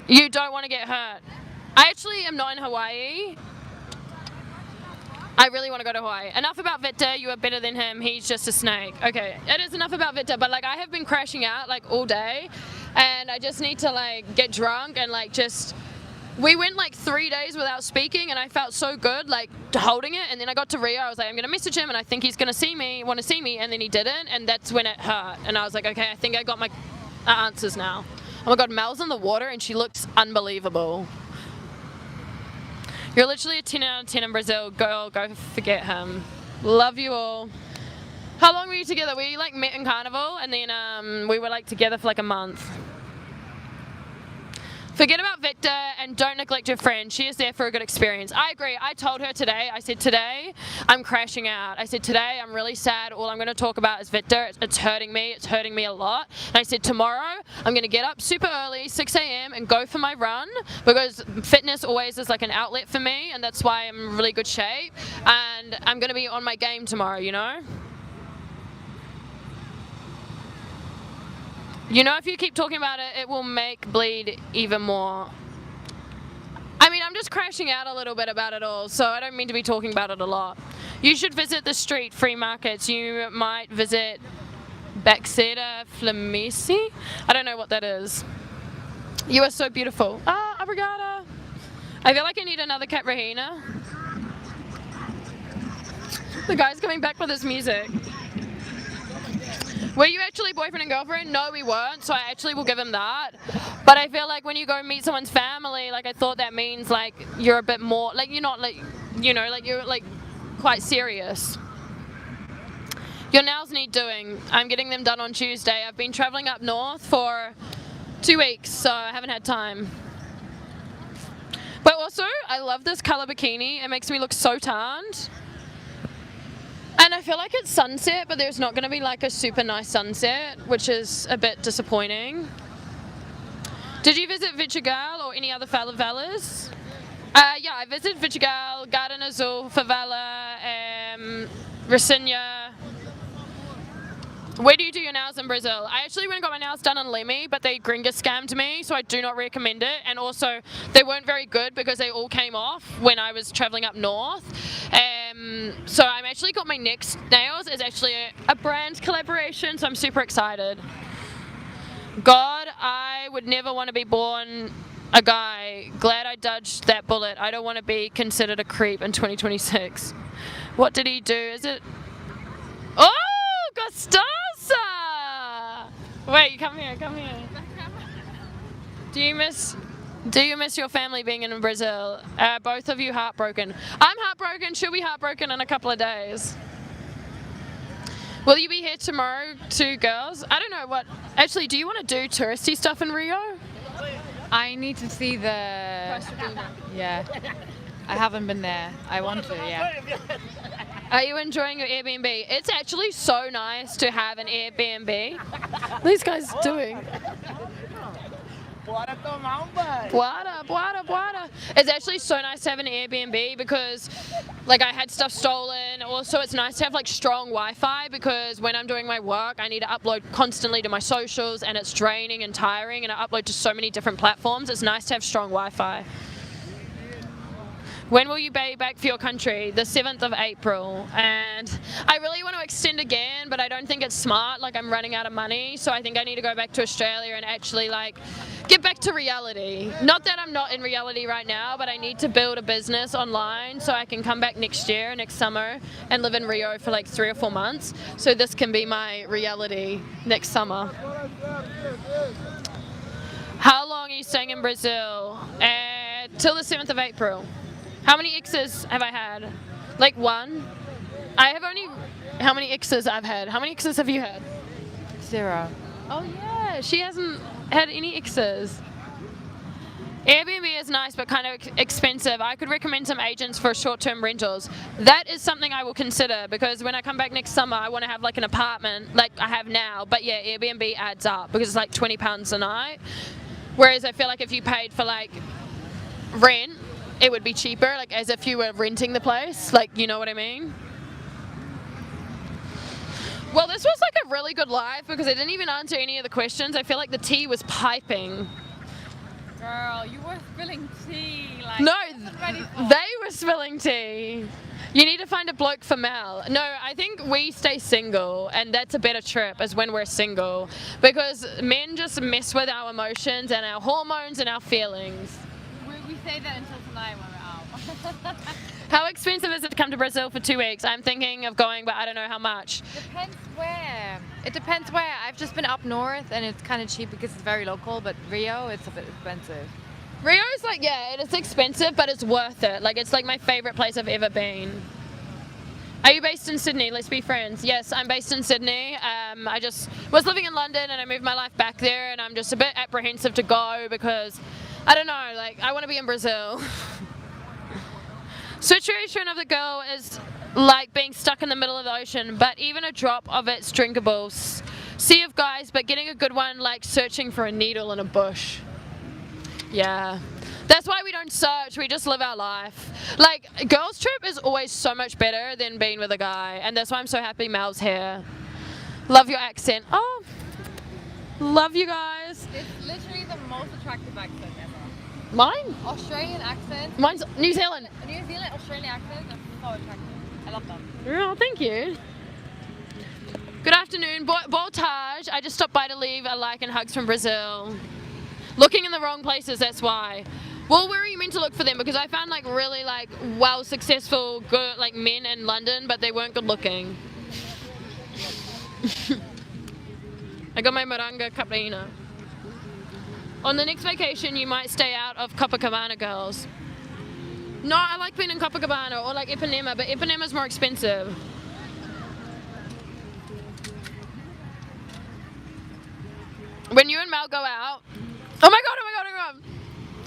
You don't want to get hurt. I actually am not in Hawaii. I really want to go to Hawaii. Enough about Victor, you are better than him, he's just a snake. Okay, it is enough about Victor, but like I have been crashing out like all day, and I just need to like get drunk and like just, we went like 3 days without speaking and I felt so good like holding it, and then I got to Rio, I was like, I'm going to message him and I think he's going to want to see me, and then he didn't, and that's when it hurt, and I was like, okay, I think I got my answers now. Oh my god, Mel's in the water and she looks unbelievable. You're literally a 10 out of 10 in Brazil. Go forget him. Love you all. How long were you together? We like met in Carnival and then we were like together for like a month. Forget about Victor and don't neglect your friend. She is there for a good experience. I agree. I told her today, I said today I'm crashing out. I said today I'm really sad. All I'm going to talk about is Victor. It's hurting me. It's hurting me a lot. And I said tomorrow I'm going to get up super early, 6 a.m. and go for my run, because fitness always is like an outlet for me, and that's why I'm in really good shape. And I'm going to be on my game tomorrow, you know? You know, if you keep talking about it, it will make bleed even more. I mean, I'm just crashing out a little bit about it all, so I don't mean to be talking about it a lot. You should visit the street free markets. You might visit Baxeta flamesi. I don't know what that is. You are so beautiful. Ah, obrigada. I feel like I need another Cat Rahina. The guy's coming back with his music. Were you actually boyfriend and girlfriend? No, we weren't, so I actually will give him that. But I feel like when you go meet someone's family, like I thought that means like you're a bit more, like you're not like, you know, like you're like quite serious. Your nails need doing. I'm getting them done on Tuesday. I've been traveling up north for 2 weeks, so I haven't had time. But also, I love this color bikini. It makes me look so tanned. And I feel like it's sunset, but there's not going to be like a super nice sunset, which is a bit disappointing. Did you visit Vidigal or any other favelas? Yeah, I visited Vidigal, Garden Azul, Favela, Racinha. Where do you do your nails in Brazil? I actually went and got my nails done in Leme, but they gringa scammed me, so I do not recommend it. And also, they weren't very good because they all came off when I was traveling up north. So I'm actually got my next nails is actually a brand collaboration, so I'm super excited. God, I would never want to be born a guy. Glad I dodged that bullet. I don't want to be considered a creep in 2026. What did he do? Is it... Oh, Gostosa! Wait, come here, come here. Do you miss your family being in Brazil? Both of you heartbroken. I'm heartbroken. She'll be heartbroken in a couple of days. Will you be here tomorrow, two girls? I don't know what. Actually, do you want to do touristy stuff in Rio? I need to see the... Yeah. I haven't been there. I want to, yeah. Are you enjoying your Airbnb? It's actually so nice to have an Airbnb. What are these guys doing? Buada. It's actually so nice to have an Airbnb because like I had stuff stolen. Also, it's nice to have like strong Wi-Fi because when I'm doing my work, I need to upload constantly to my socials and it's draining and tiring and I upload to so many different platforms. It's nice to have strong Wi-Fi. When will you be back for your country? The 7th of April. And I really want to extend again, but I don't think it's smart. Like I'm running out of money. So I think I need to go back to Australia and actually like get back to reality. Not that I'm not in reality right now, but I need to build a business online so I can come back next year, next summer, and live in Rio for like 3 or 4 months. So this can be my reality next summer. How long are you staying in Brazil? Till the 7th of April. How many exes have I had? Like 1? I have only... How many exes I've had? How many exes have you had? 0. Oh yeah, she hasn't had any exes. Airbnb is nice but kind of expensive. I could recommend some agents for short-term rentals. That is something I will consider because when I come back next summer I want to have like an apartment like I have now. But yeah, Airbnb adds up because it's like £20 a night. Whereas I feel like if you paid for like rent, it would be cheaper, like as if you were renting the place, like you know what I mean? Well, this was like a really good live because I didn't even answer any of the questions. I feel like the tea was piping. Girl, you were spilling tea. Like, No, ready for. they were spilling tea. You need to find a bloke for Mel. No, I think we stay single and that's a better trip is when we're single because men just mess with our emotions and our hormones and our feelings. We say that until tonight when we're out. How expensive is it to come to Brazil for 2 weeks? I'm thinking of going, but I don't know how much. Depends where. It depends where. I've just been up north and it's kind of cheap because it's very local, but Rio, it's a bit expensive. Rio's like, yeah, it's expensive, but it's worth it. Like, it's like my favorite place I've ever been. Are you based in Sydney? Let's be friends. Yes, I'm based in Sydney. I just was living in London and I moved my life back there and I'm just a bit apprehensive to go because, I don't know, like, I want to be in Brazil. Situation of the girl is like being stuck in the middle of the ocean, but even a drop of it's drinkable. Sea of guys, but getting a good one like searching for a needle in a bush. Yeah. That's why we don't search, we just live our life. Like, a girls' trip is always so much better than being with a guy, and that's why I'm so happy Mel's here. Love your accent. Oh, love you guys. It's literally the most attractive accent ever. Mine? Australian accent. Mine's New Zealand. New Zealand Australian accents are so attractive. I love them. Oh, thank you. Good afternoon, Voltage. I just stopped by to leave a like and hugs from Brazil. Looking in the wrong places, that's why. Well, where are you meant to look for them? Because I found like really like well successful good like men in London, but they weren't good looking. I got my Moranga Caprina. On the next vacation, you might stay out of Copacabana, girls. No, I like being in Copacabana or like Ipanema, but Ipanema's more expensive. When you and Mel go out, oh my god.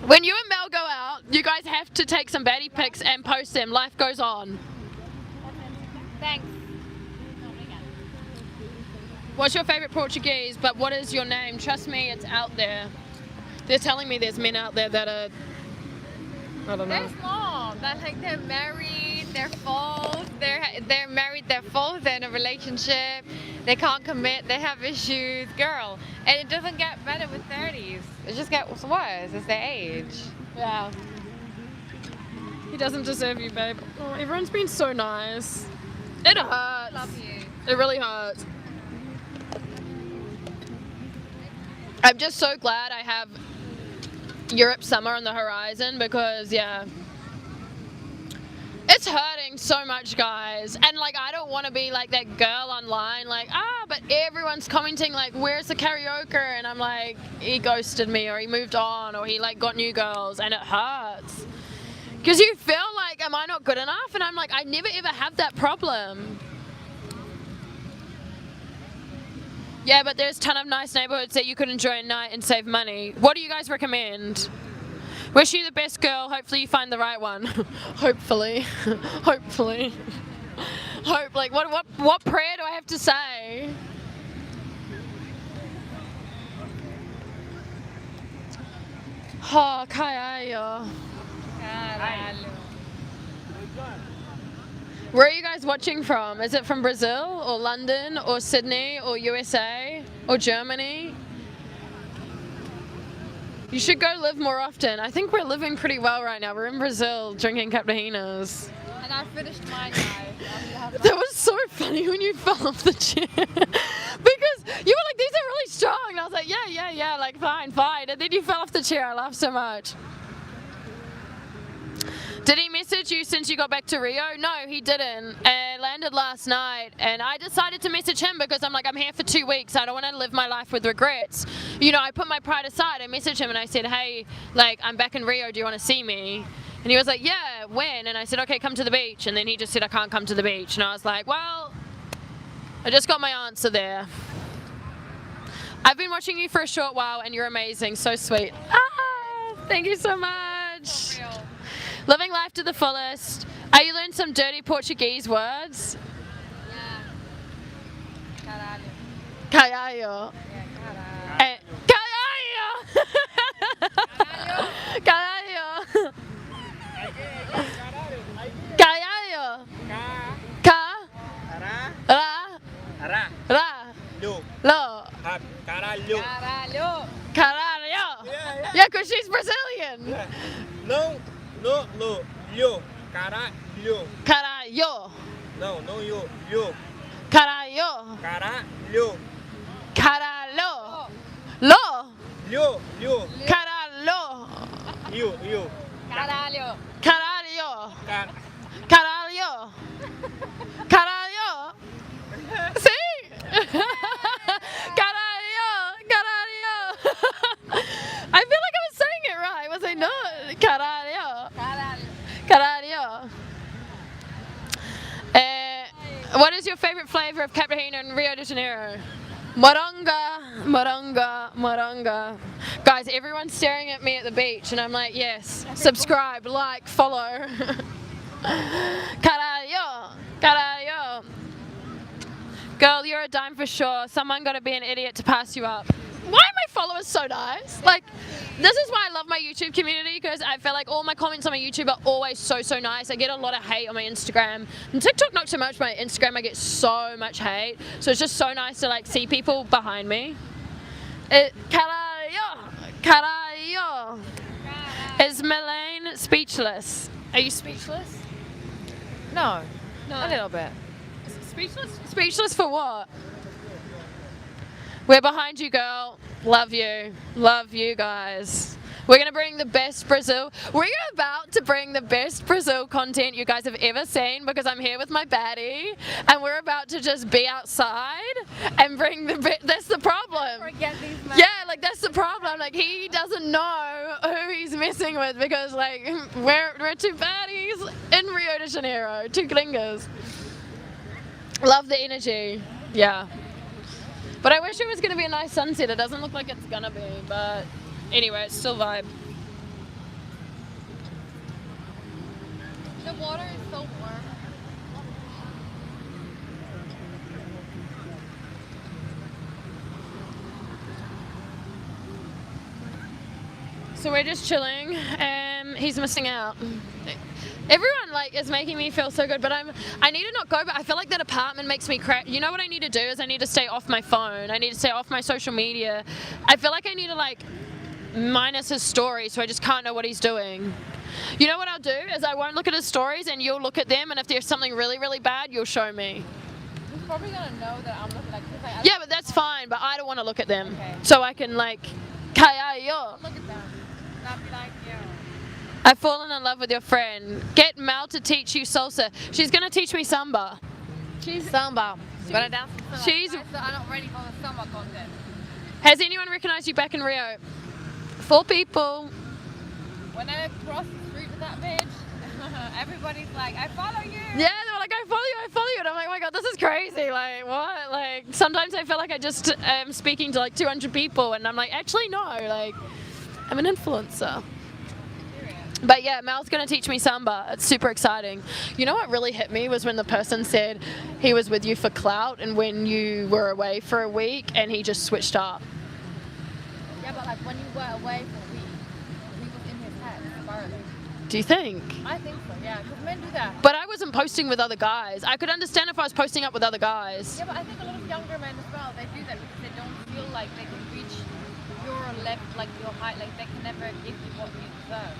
When you and Mel go out, you guys have to take some baddie pics and post them. Life goes on. Thanks. What's your favorite Portuguese? But what is your name? Trust me, it's out there. They're telling me there's men out there that are, I don't know. There's not. That like they're married, they're false, they're married, they're false, they're in a relationship, they can't commit, they have issues, girl. And it doesn't get better with 30s. It just gets worse as they age. Yeah. He doesn't deserve you, babe. Oh, everyone's been so nice. It hurts. Love you. It really hurts. I'm just so glad I have Europe summer on the horizon because, yeah, it's hurting so much, guys. And, like, I don't want to be like that girl online, like, but everyone's commenting, like, where's the karaoke? And I'm like, he ghosted me or he moved on or he, like, got new girls, and it hurts. Because you feel like, am I not good enough? And I'm like, I never ever have that problem. Yeah, but there's a ton of nice neighborhoods that you could enjoy at night and save money. What do you guys recommend? Wish you the best, girl. Hopefully you find the right one. Hopefully. Hopefully. Hope, like, what prayer do I have to say? Oh, kaya. Where are you guys watching from? Is it from Brazil or London or Sydney or USA or Germany? You should go live more often. I think we're living pretty well right now. We're in Brazil drinking caipirinhas. And I finished mine, guys. That was so funny when you fell off the chair. Because you were like, these are really strong. And I was like, yeah, like fine. And then you fell off the chair. I laughed so much. Did he message you since you got back to Rio? No, he didn't. I landed last night and I decided to message him because I'm like, I'm here for 2 weeks. I don't want to live my life with regrets. You know, I put my pride aside. I messaged him and I said, hey, like, I'm back in Rio. Do you want to see me? And he was like, yeah, when? And I said, okay, come to the beach. And then he just said, I can't come to the beach. And I was like, well, I just got my answer there. I've been watching you for a short while and you're amazing. So sweet. Thank you so much. Living life to the fullest. You learned some dirty Portuguese words? Yeah. Caralho. Yeah, Caralho! Caralho! Caralho! Ca? Ra? Lo? Caralho. Caralho. Caralho! Yeah, because she's Brazilian. Não, yo. Caralho. Caralho. Não, yo. Caralho. Caralho. Caralho. Lo. Yo. Caralho. You. Caralho. Caralho. Caralho. Caralho. See? Caralho. I feel like I was saying it right. Was I not? Caralho. Caralho. What is your favorite flavor of caipirinha in Rio de Janeiro? Moranga. Guys, everyone's staring at me at the beach and I'm like, yes, subscribe, like, follow. Caralho. Girl, you're a dime for sure. Someone got to be an idiot to pass you up. Why are my followers so nice? Like, this is why I love my YouTube community, because I feel like all my comments on my YouTube are always so nice. I get a lot of hate on my Instagram. And TikTok, not so much. My Instagram, I get so much hate. So it's just so nice to, like, see people behind me. Caralho. Is Melaine speechless? Are you speechless? No. A little bit. Speechless for what? We're behind you, girl. Love you. Love you guys. We're going to bring the best Brazil. We're about to bring the best Brazil content you guys have ever seen because I'm here with my baddie and we're about to just be outside and bring that's the problem. Forget these men. Yeah, like that's the problem. Like he doesn't know who he's messing with because like we're two baddies in Rio de Janeiro, two gringos. Love the energy. Yeah. But I wish it was going to be a nice sunset. It doesn't look like it's going to be, but anyway, it's still vibe. The water is so warm. So we're just chilling. He's missing out. Everyone like is making me feel so good, but I need to not go. But I feel like that apartment makes me crack. You know what I need to do is I need to stay off my phone. I need to stay off my social media. I feel like I need to like minus his stories, so I just can't know what he's doing. You know what I'll do is I won't look at his stories, and you'll look at them, and if there's something really, really bad, you'll show me. He's probably gonna know that I'm looking like this. Like, Yeah, but that's fine. But I don't want to look at them, Okay. so I can like, kaya yo. look at them. Not be like you. I've fallen in love with your friend. Get Mel to teach you salsa. She's gonna teach me samba. Samba. But I dance. She's. So I'm not ready for the samba content. Has anyone recognized you back in Rio? 4 people. When I cross the street with that bitch, everybody's like, I follow you. Yeah, they were like, I follow you. And I'm like, oh my God, this is crazy. Like, what? Like, sometimes I feel like I just am speaking to like 200 people and I'm like, actually, no. Like, I'm an influencer. But yeah, Mal's going to teach me samba. It's super exciting. You know what really hit me was when the person said he was with you for clout and when you were away for a week and he just switched up. Yeah, but like when you were away for a week, he was in his head, spiraling. Do you think? I think so, yeah, because men do that. But I wasn't posting with other guys. I could understand if I was posting up with other guys. Yeah, but I think a lot of younger men as well, they do that because they don't feel like they can reach your level, like your height, like they can never give you what you deserve.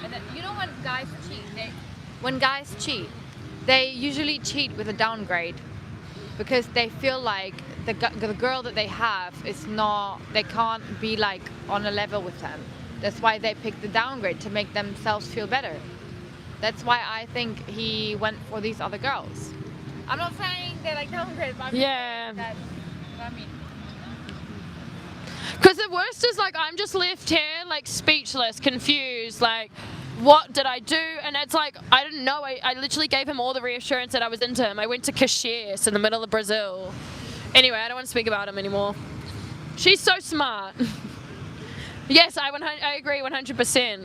And then, you know when guys cheat, they usually cheat with a downgrade because they feel like the girl that they have is not, they can't be like on a level with them. That's why they pick the downgrade to make themselves feel better. That's why I think he went for these other girls. I'm not saying they're like downgrades, but I'm Yeah. saying that's what I mean. Because the worst is like I'm just left here like speechless, confused, like what did I do? And it's like I didn't know. I literally gave him all the reassurance that I was into him. I went to Caxias in the middle of Brazil. Anyway, I don't want to speak about him anymore. She's so smart. Yes, I agree 100%.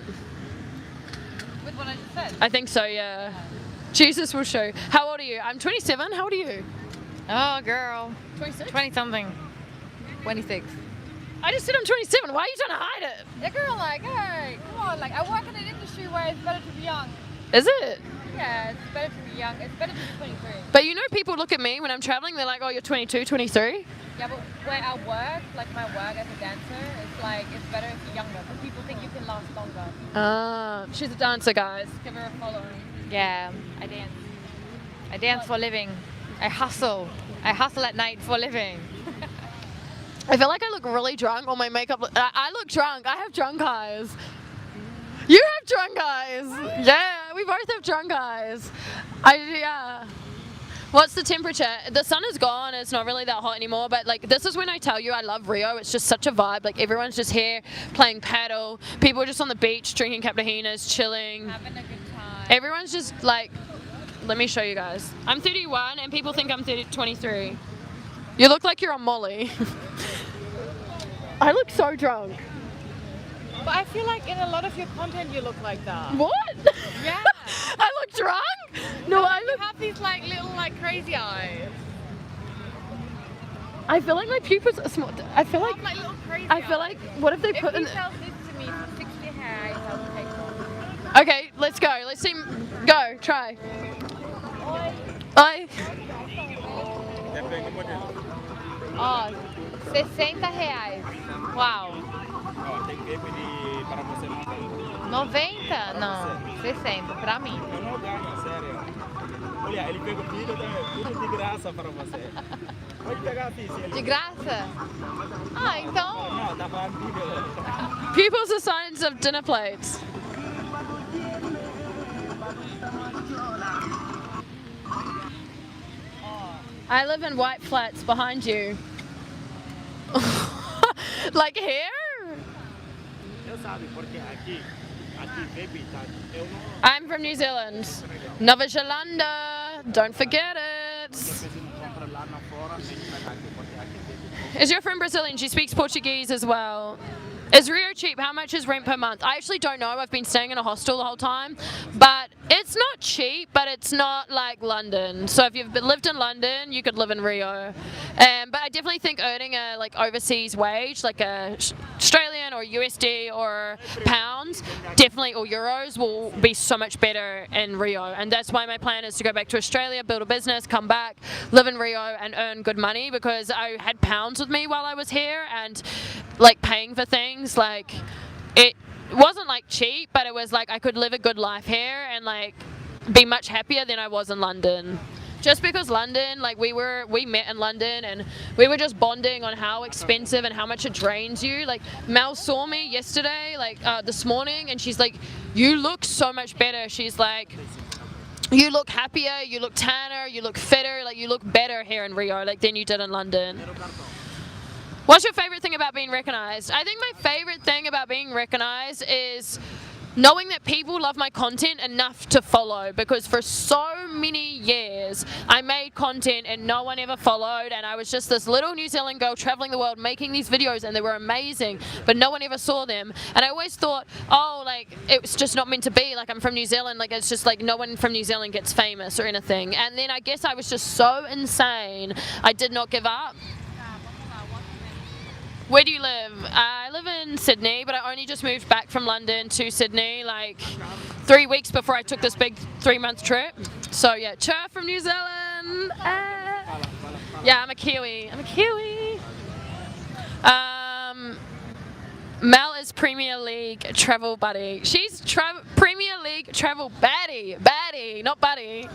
With what I just said. I think so, yeah. Jesus will show. How old are you? I'm 27. How old are you? Oh, girl. 26. 20 something. 26. I just said I'm 27. Why are you trying to hide it? Yeah, girl, like, hey, come on, like, I work in an industry where it's better to be young. Is it? Yeah, it's better to be young. It's better to be 23. But you know, people look at me when I'm traveling, they're like, oh, you're 22, 23? Yeah, but where I work, like my work as a dancer, it's like, it's better if you're younger, because people think you can last longer. She's a dancer, guys. Give her a follow. Yeah, I dance. I dance for a living. I hustle. I hustle at night for a living. I feel like I look really drunk. All my makeup. I look drunk. I have drunk eyes. You have drunk eyes. Yeah, we both have drunk eyes. Yeah. What's the temperature? The sun is gone. It's not really that hot anymore. But like, this is when I tell you I love Rio. It's just such a vibe. Like everyone's just here playing paddle. People are just on the beach drinking capuchinos, chilling. Having a good time. Everyone's just like. Let me show you guys. I'm 31 and people think I'm 23. You look like you're on Molly. I look so drunk. But I feel like in a lot of your content you look like that. What? Yeah. I look drunk? No, I You look. have these like little like crazy eyes. I feel like my pupils are small. I feel You like. have like little crazy I feel like. What if they If put you in? sell this to me for 60 hair, I'll take one. Okay, let's go. Let's see. Go. Try. Oi. Oh, 60 reais. Uau. 90? Não, 60 pra mim. Eu não ganho, sério. Olha, ele pega o vídeo, tudo de graça para você. De graça. Ah, então. Pupils are signs of dinner plates. I live in white flats behind you. Like here? I'm from New Zealand. Nova Zelanda. Don't forget it. Is your friend Brazilian? She speaks Portuguese as well. Is Rio cheap? How much is rent per month? I actually don't know. I've been staying in a hostel the whole time. But it's not cheap, but it's not like London. So if you've lived in London, you could live in Rio. But I definitely think earning a like overseas wage, like a Australian or USD or pounds, definitely, or euros, will be so much better in Rio. And that's why my plan is to go back to Australia, build a business, come back, live in Rio and earn good money, because I had pounds with me while I was here, and like paying for things, like it wasn't like cheap, but it was like I could live a good life here and like be much happier than I was in London. Just because London, like we met in London and we were just bonding on how expensive and how much it drains you. Like Mel saw me yesterday, like this morning, and she's like, you look so much better. She's like, you look happier, you look tanner, you look fitter, like you look better here in Rio, like than you did in London. What's your favorite thing about being recognized? I think my favorite thing about being recognized is knowing that people love my content enough to follow, because for so many years I made content and no one ever followed, and I was just this little New Zealand girl traveling the world making these videos, and they were amazing, but no one ever saw them. And I always thought, oh, like it was just not meant to be, like I'm from New Zealand, like it's just like no one from New Zealand gets famous or anything. And then I guess I was just so insane, I did not give up. Where do you live? I live in Sydney, but I only just moved back from London to Sydney like 3 weeks before I took this big 3-month trip. So yeah, Chur from New Zealand. Yeah, I'm a Kiwi. Mel is Premier League travel buddy. She's Premier League travel baddie, not buddy.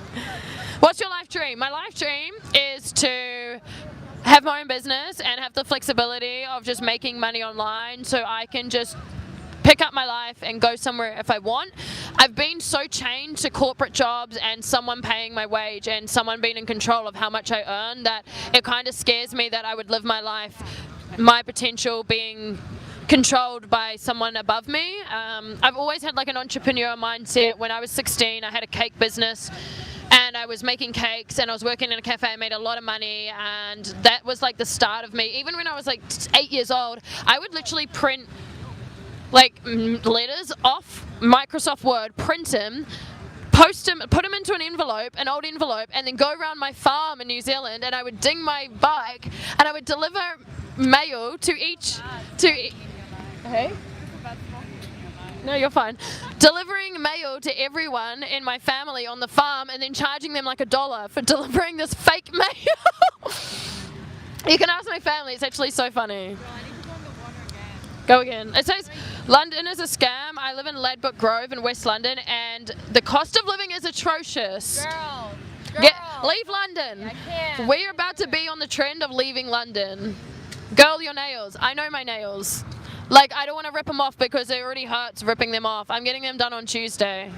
What's your life dream? My life dream is to have my own business and have the flexibility of just making money online, so I can just pick up my life and go somewhere if I want. I've been so chained to corporate jobs and someone paying my wage and someone being in control of how much I earn that it kind of scares me that I would live my life, my potential being controlled by someone above me. I've always had like an entrepreneur mindset. When I was 16, I had a cake business. And I was making cakes and I was working in a cafe. I made a lot of money, and that was like the start of me. Even when I was like 8 years old, I would literally print like letters off Microsoft Word, print them, post them, put them into an old envelope, and then go around my farm in New Zealand, and I would ding my bike and I would deliver mail to hey? No, you're fine. Delivering mail to everyone in my family on the farm, and then charging them like $1 for delivering this fake mail. You can ask my family, it's actually so funny. Go again. It says London is a scam. I live in Ladbroke Grove in West London, and the cost of living is atrocious. Girl. Leave London. I can't. We're about to be on the trend of leaving London. Girl, your nails. I know my nails. Like, I don't want to rip them off because it already hurts ripping them off. I'm getting them done on Tuesday.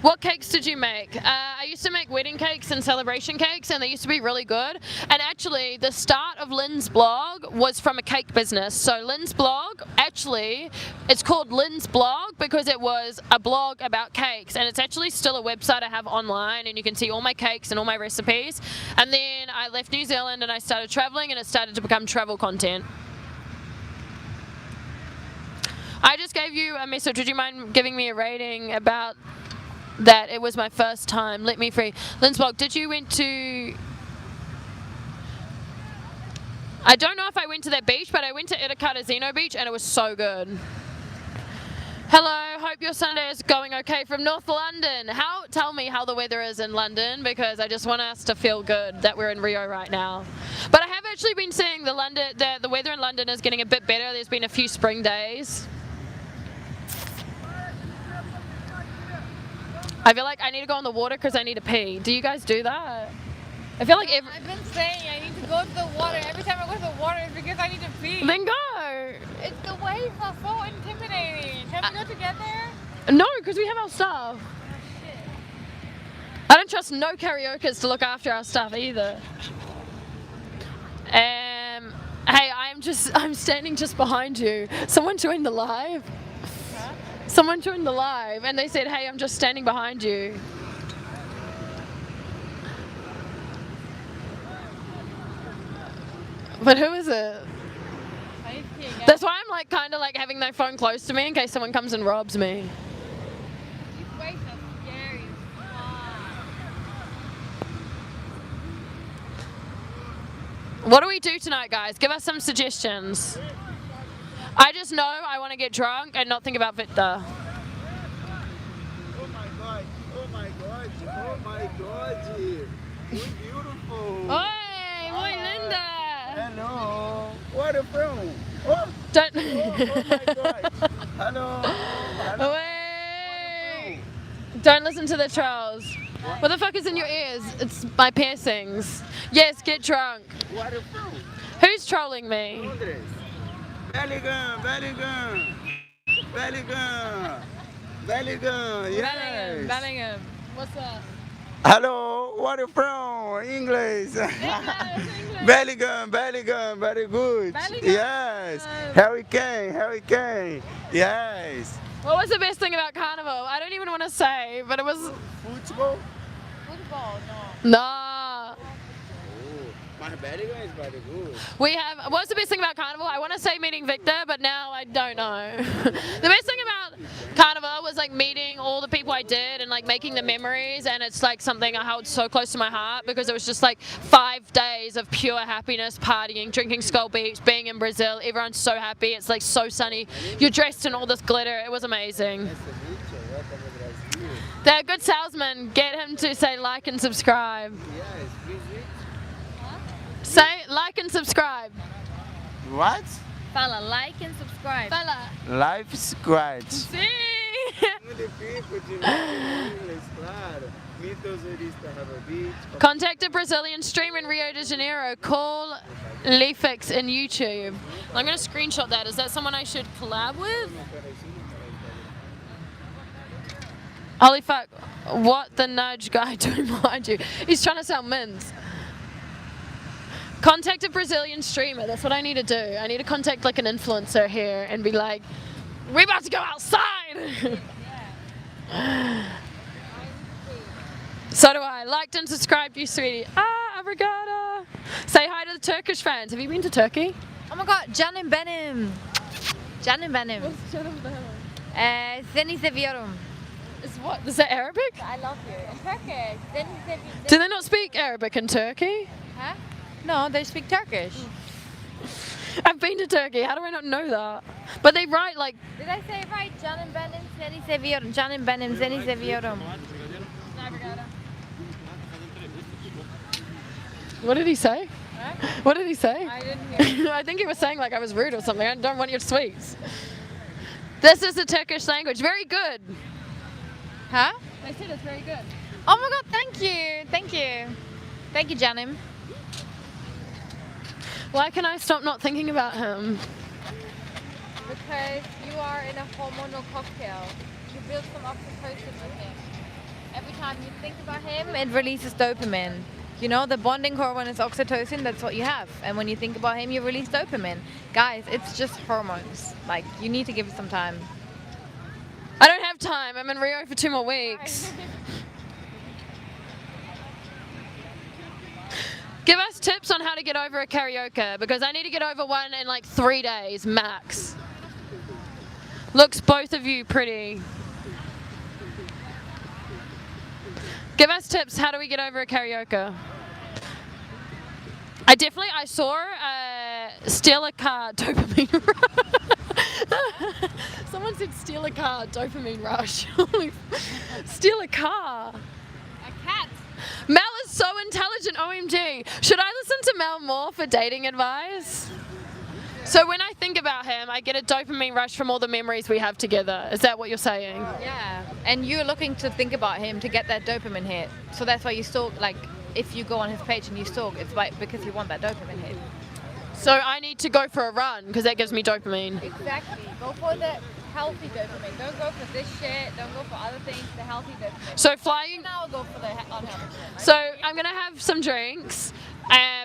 What cakes did you make? I used to make wedding cakes and celebration cakes, and they used to be really good. And actually, the start of linzblog was from a cake business. So linzblog, actually, it's called linzblog because it was a blog about cakes. And it's actually still a website I have online, and you can see all my cakes and all my recipes. And then I left New Zealand and I started traveling, and it started to become travel content. I just gave you a message. Would you mind giving me a rating about that? It was my first time. Let me free. Linzblog, did you went to... I don't know if I went to that beach, but I went to Itakatazino Beach and it was so good. Hello, hope your Sunday is going okay from North London. Tell me how the weather is in London, because I just want us to feel good that we're in Rio right now. But I have actually been seeing the weather in London is getting a bit better. There's been a few spring days. I feel like I need to go in the water because I need to pee. Do you guys do that? I feel like I've been saying I need to go to the water. Every time I go to the water, it's because I need to pee. then go. It's the waves are so intimidating. Can we go together? No, because we have our stuff. I don't trust no karaokes to look after our stuff either. Hey, I'm standing just behind you. Someone joined the live. Huh? Someone joined the live and they said, hey, I'm just standing behind you. But who is it? That's why I'm like kind of like having my phone close to me in case someone comes and robs me. These waves are scary. What do we do tonight, guys? Give us some suggestions. I just know I want to get drunk and not think about Victor. Oh my god, oh my god, oh my god. You're beautiful. Oi, muy linda. Hello. Where are you from? Oh, Don't. oh my god. Hello. Hello. Oi. Don't listen to the trolls. What the fuck is in your ears? It's my piercings. Yes, get drunk. Where are you from? Who's trolling me? Londres. Bellingham, Bellingham. Bellingham. Bellingham, yes. Bellingham. What's up? Hello, where are you from? English. Bellingham, Bellingham, very good. Bellingham. Yes. Hurricane. Yes. What was the best thing about Carnival? I don't even want to say, but it was. Football. Football, no. Nah. Oh, my Bellingham is very good. We have. What's the best thing about Carnival? I want to say meeting Victor, but now I don't know. The best thing about Carnival was like meeting all the people I did and like making the memories, and it's like something I held so close to my heart because it was just like 5 days of pure happiness, partying, drinking Skull Beach, being in Brazil. Everyone's so happy. It's like so sunny. You're dressed in all this glitter. It was amazing. They're a good salesman. Get him to say like and subscribe. Yes, visit. Say like and subscribe. What? Fala, like and subscribe. Fella. Life scratch. See? Contact a Brazilian streamer in Rio de Janeiro. Call Leafix in YouTube. I'm going to screenshot that. Is that someone I should collab with? Holy fuck. What the nudge guy doing behind you? He's trying to sell mints. Contact a Brazilian streamer. That's what I need to do. I need to contact like an influencer here and be like, we're about to go outside. So do I. Liked and subscribed you, sweetie. Ah, obrigada. Say hi to the Turkish fans. Have you been to Turkey? Oh my god, Canım benim. Canım benim. Seni seviyorum. Is that Arabic? I love you. In Turkish. Seni seviyorum. Do they not speak Arabic in Turkey? Huh? No, they speak Turkish. I've been to Turkey. How do I not know that? But they write like. Did I say it right? Canım benim, seni seviyorum. Canım benim, seni seviyorum. What did he say? Huh? What did he say? I didn't hear. I think he was saying like I was rude or something. I don't want your sweets. This is the Turkish language. Very good. Huh? They said it's very good. Oh my god, thank you. Thank you. Thank you, Canım. Why can I stop not thinking about him? Because you are in a hormonal cocktail. You build some oxytocin with him. Every time you think about him, it releases dopamine. You know, the bonding hormone is oxytocin, that's what you have. And when you think about him, you release dopamine. Guys, it's just hormones. Like, you need to give it some time. I don't have time. I'm in Rio for 2 more weeks. Give us tips on how to get over a karaoke because I need to get over one in like 3 days max. Looks both of you pretty. Give us tips. How do we get over a karaoke? I saw steal a car dopamine. Someone said steal a car dopamine rush. Steal a car. A cat. Mel is so intelligent, OMG. Should I listen to Mel more for dating advice? So when I think about him, I get a dopamine rush from all the memories we have together. Is that what you're saying? Yeah. And you're looking to think about him to get that dopamine hit. So that's why you still, like, if you go on his page and you stalk, it's like because you want that dopamine hit. So I need to go for a run because that gives me dopamine. Exactly. Go for the healthy dopamine. Don't go for this shit. Don't go for other things. The healthy dopamine. So flying. Now I'll go for the unhealthy. So I'm gonna have some drinks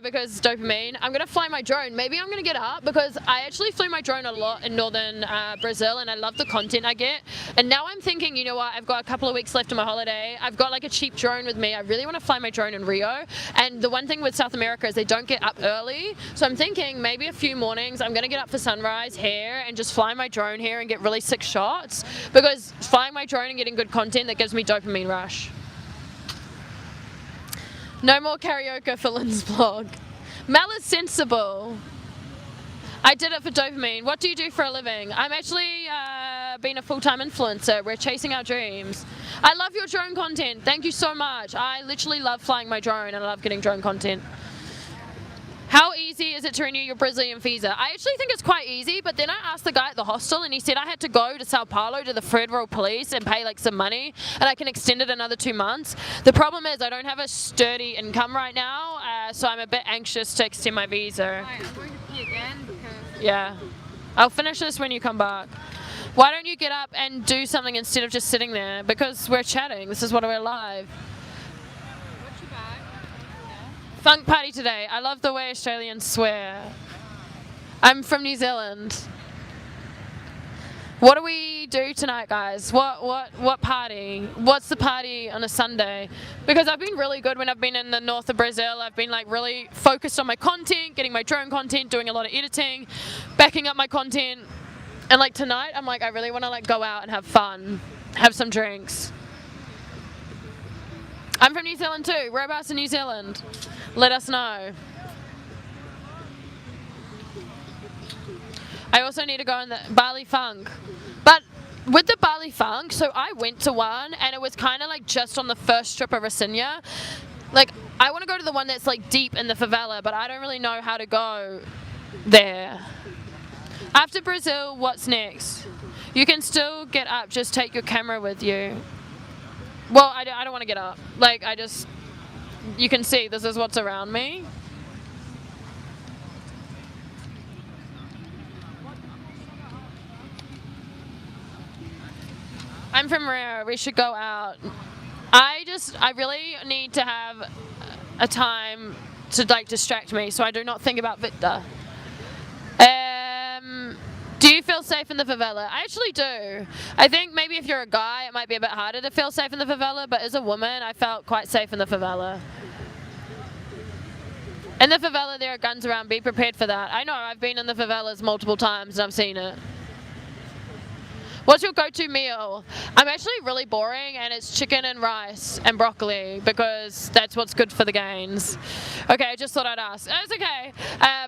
because dopamine. I'm gonna fly my drone. Maybe I'm gonna get up because I actually flew my drone a lot in northern Brazil and I love the content I get. And now I'm thinking, you know what? I've got a couple of weeks left of my holiday. I've got like a cheap drone with me. I really want to fly my drone in Rio. And the one thing with South America is they don't get up early. So I'm thinking maybe a few mornings I'm gonna get up for sunrise here and just fly my drone here and get really sick shots because flying my drone and getting good content that gives me dopamine rush. No more karaoke for linzblog. Mel is sensible. I did it for dopamine. What do you do for a living? I'm actually being a full-time influencer. We're chasing our dreams. I love your drone content. Thank you so much. I literally love flying my drone and I love getting drone content. How easy is it to renew your Brazilian visa? I actually think it's quite easy, but then I asked the guy at the hostel and he said I had to go to Sao Paulo to the federal police and pay like some money and I can extend it another 2 months. The problem is I don't have a sturdy income right now, so I'm a bit anxious to extend my visa. Right, I'm going to pee again because... Yeah. I'll finish this when you come back. Why don't you get up and do something instead of just sitting there? Because we're chatting. This is what we're live. What's your bag? Funk party today. I love the way Australians swear. I'm from New Zealand. What do we do tonight, guys? What party? What's the party on a Sunday? Because I've been really good when I've been in the north of Brazil. I've been like really focused on my content, getting my drone content, doing a lot of editing, backing up my content. And like tonight, I'm like, I really want to like go out and have fun, have some drinks. I'm from New Zealand too. Whereabouts in New Zealand? Let us know. I also need to go in the Bali Funk. But with the Bali Funk, so I went to one and it was kind of like just on the first strip of Rosinya. Like, I want to go to the one that's like deep in the favela, but I don't really know how to go there. After Brazil, what's next? You can still get up, just take your camera with you. Well, I don't want to get up. Like, you can see this is what's around me. I'm from Rio. We should go out. I really need to have a time to like distract me so I do not think about Victor. Do you feel safe in the favela? I actually do. I think maybe if you're a guy, it might be a bit harder to feel safe in the favela, but as a woman, I felt quite safe in the favela. In the favela, there are guns around. Be prepared for that. I know, I've been in the favelas multiple times and I've seen it. What's your go-to meal? I'm actually really boring and it's chicken and rice and broccoli because that's what's good for the gains. Okay, I just thought I'd ask. It's okay.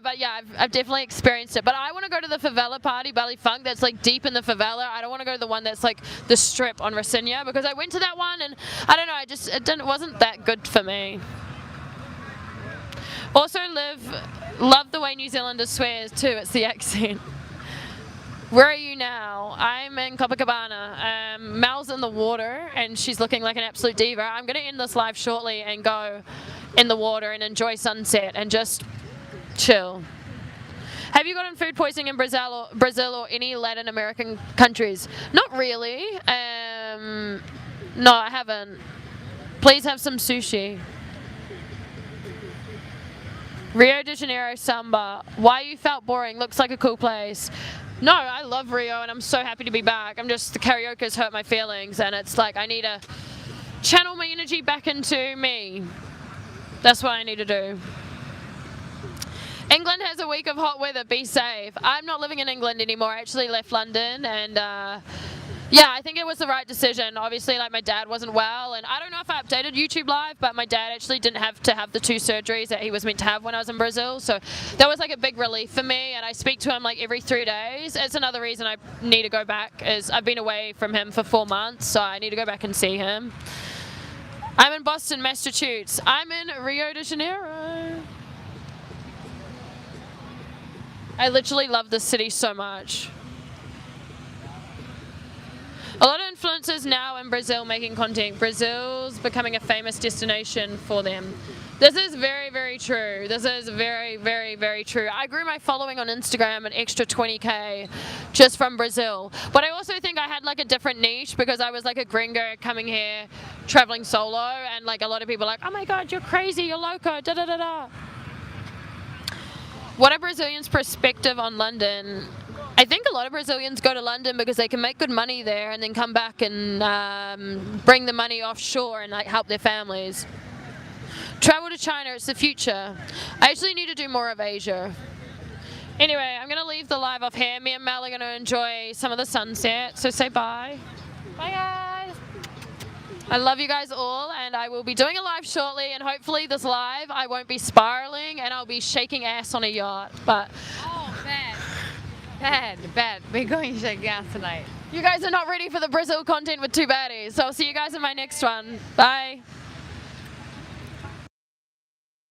But yeah, I've definitely experienced it. But I want to go to the favela party, Bali Funk, that's like deep in the favela. I don't want to go to the one that's like the strip on Rosinya because I went to that one and I don't know, it wasn't that good for me. Also love the way New Zealanders swear too, it's the accent. Where are you now? I'm in Copacabana. Mel's in the water and she's looking like an absolute diva. I'm going to end this live shortly and go in the water and enjoy sunset and just chill. Have you gotten food poisoning in Brazil or any Latin American countries? Not really. No, I haven't. Please have some sushi. Rio de Janeiro samba. Why you felt boring? Looks like a cool place. No, I love Rio and I'm so happy to be back. The karaoke's hurt my feelings and it's like I need to channel my energy back into me. That's what I need to do. England has a week of hot weather, be safe. I'm not living in England anymore. I actually left London and yeah, I think it was the right decision. Obviously, like my dad wasn't well, and I don't know if I updated YouTube Live, but my dad actually didn't have to have the 2 surgeries that he was meant to have when I was in Brazil, so that was like a big relief for me, and I speak to him like every 3 days. It's another reason I need to go back, is I've been away from him for 4 months, so I need to go back and see him. I'm in Boston, Massachusetts. I'm in Rio de Janeiro. I literally love this city so much. A lot of influencers now in Brazil making content. Brazil's becoming a famous destination for them. This is very, very true. This is very, very, very true. I grew my following on Instagram an extra 20K just from Brazil. But I also think I had like a different niche because I was like a gringo coming here, traveling solo, and like a lot of people are like, oh my God, you're crazy, you're loco, da da da da. What are Brazilians' perspective on London? I think a lot of Brazilians go to London because they can make good money there and then come back and bring the money offshore and like help their families. Travel to China, it's the future. I actually need to do more of Asia. Anyway, I'm going to leave the live off here. Me and Mel are going to enjoy some of the sunset. So say bye. Bye, guys. I love you guys all, and I will be doing a live shortly, and hopefully this live I won't be spiraling and I'll be shaking ass on a yacht. But Oh, bad. We're going to shake ass tonight. you guys are not ready for the Brazil content with two baddies. So I'll see you guys in my next one. Bye.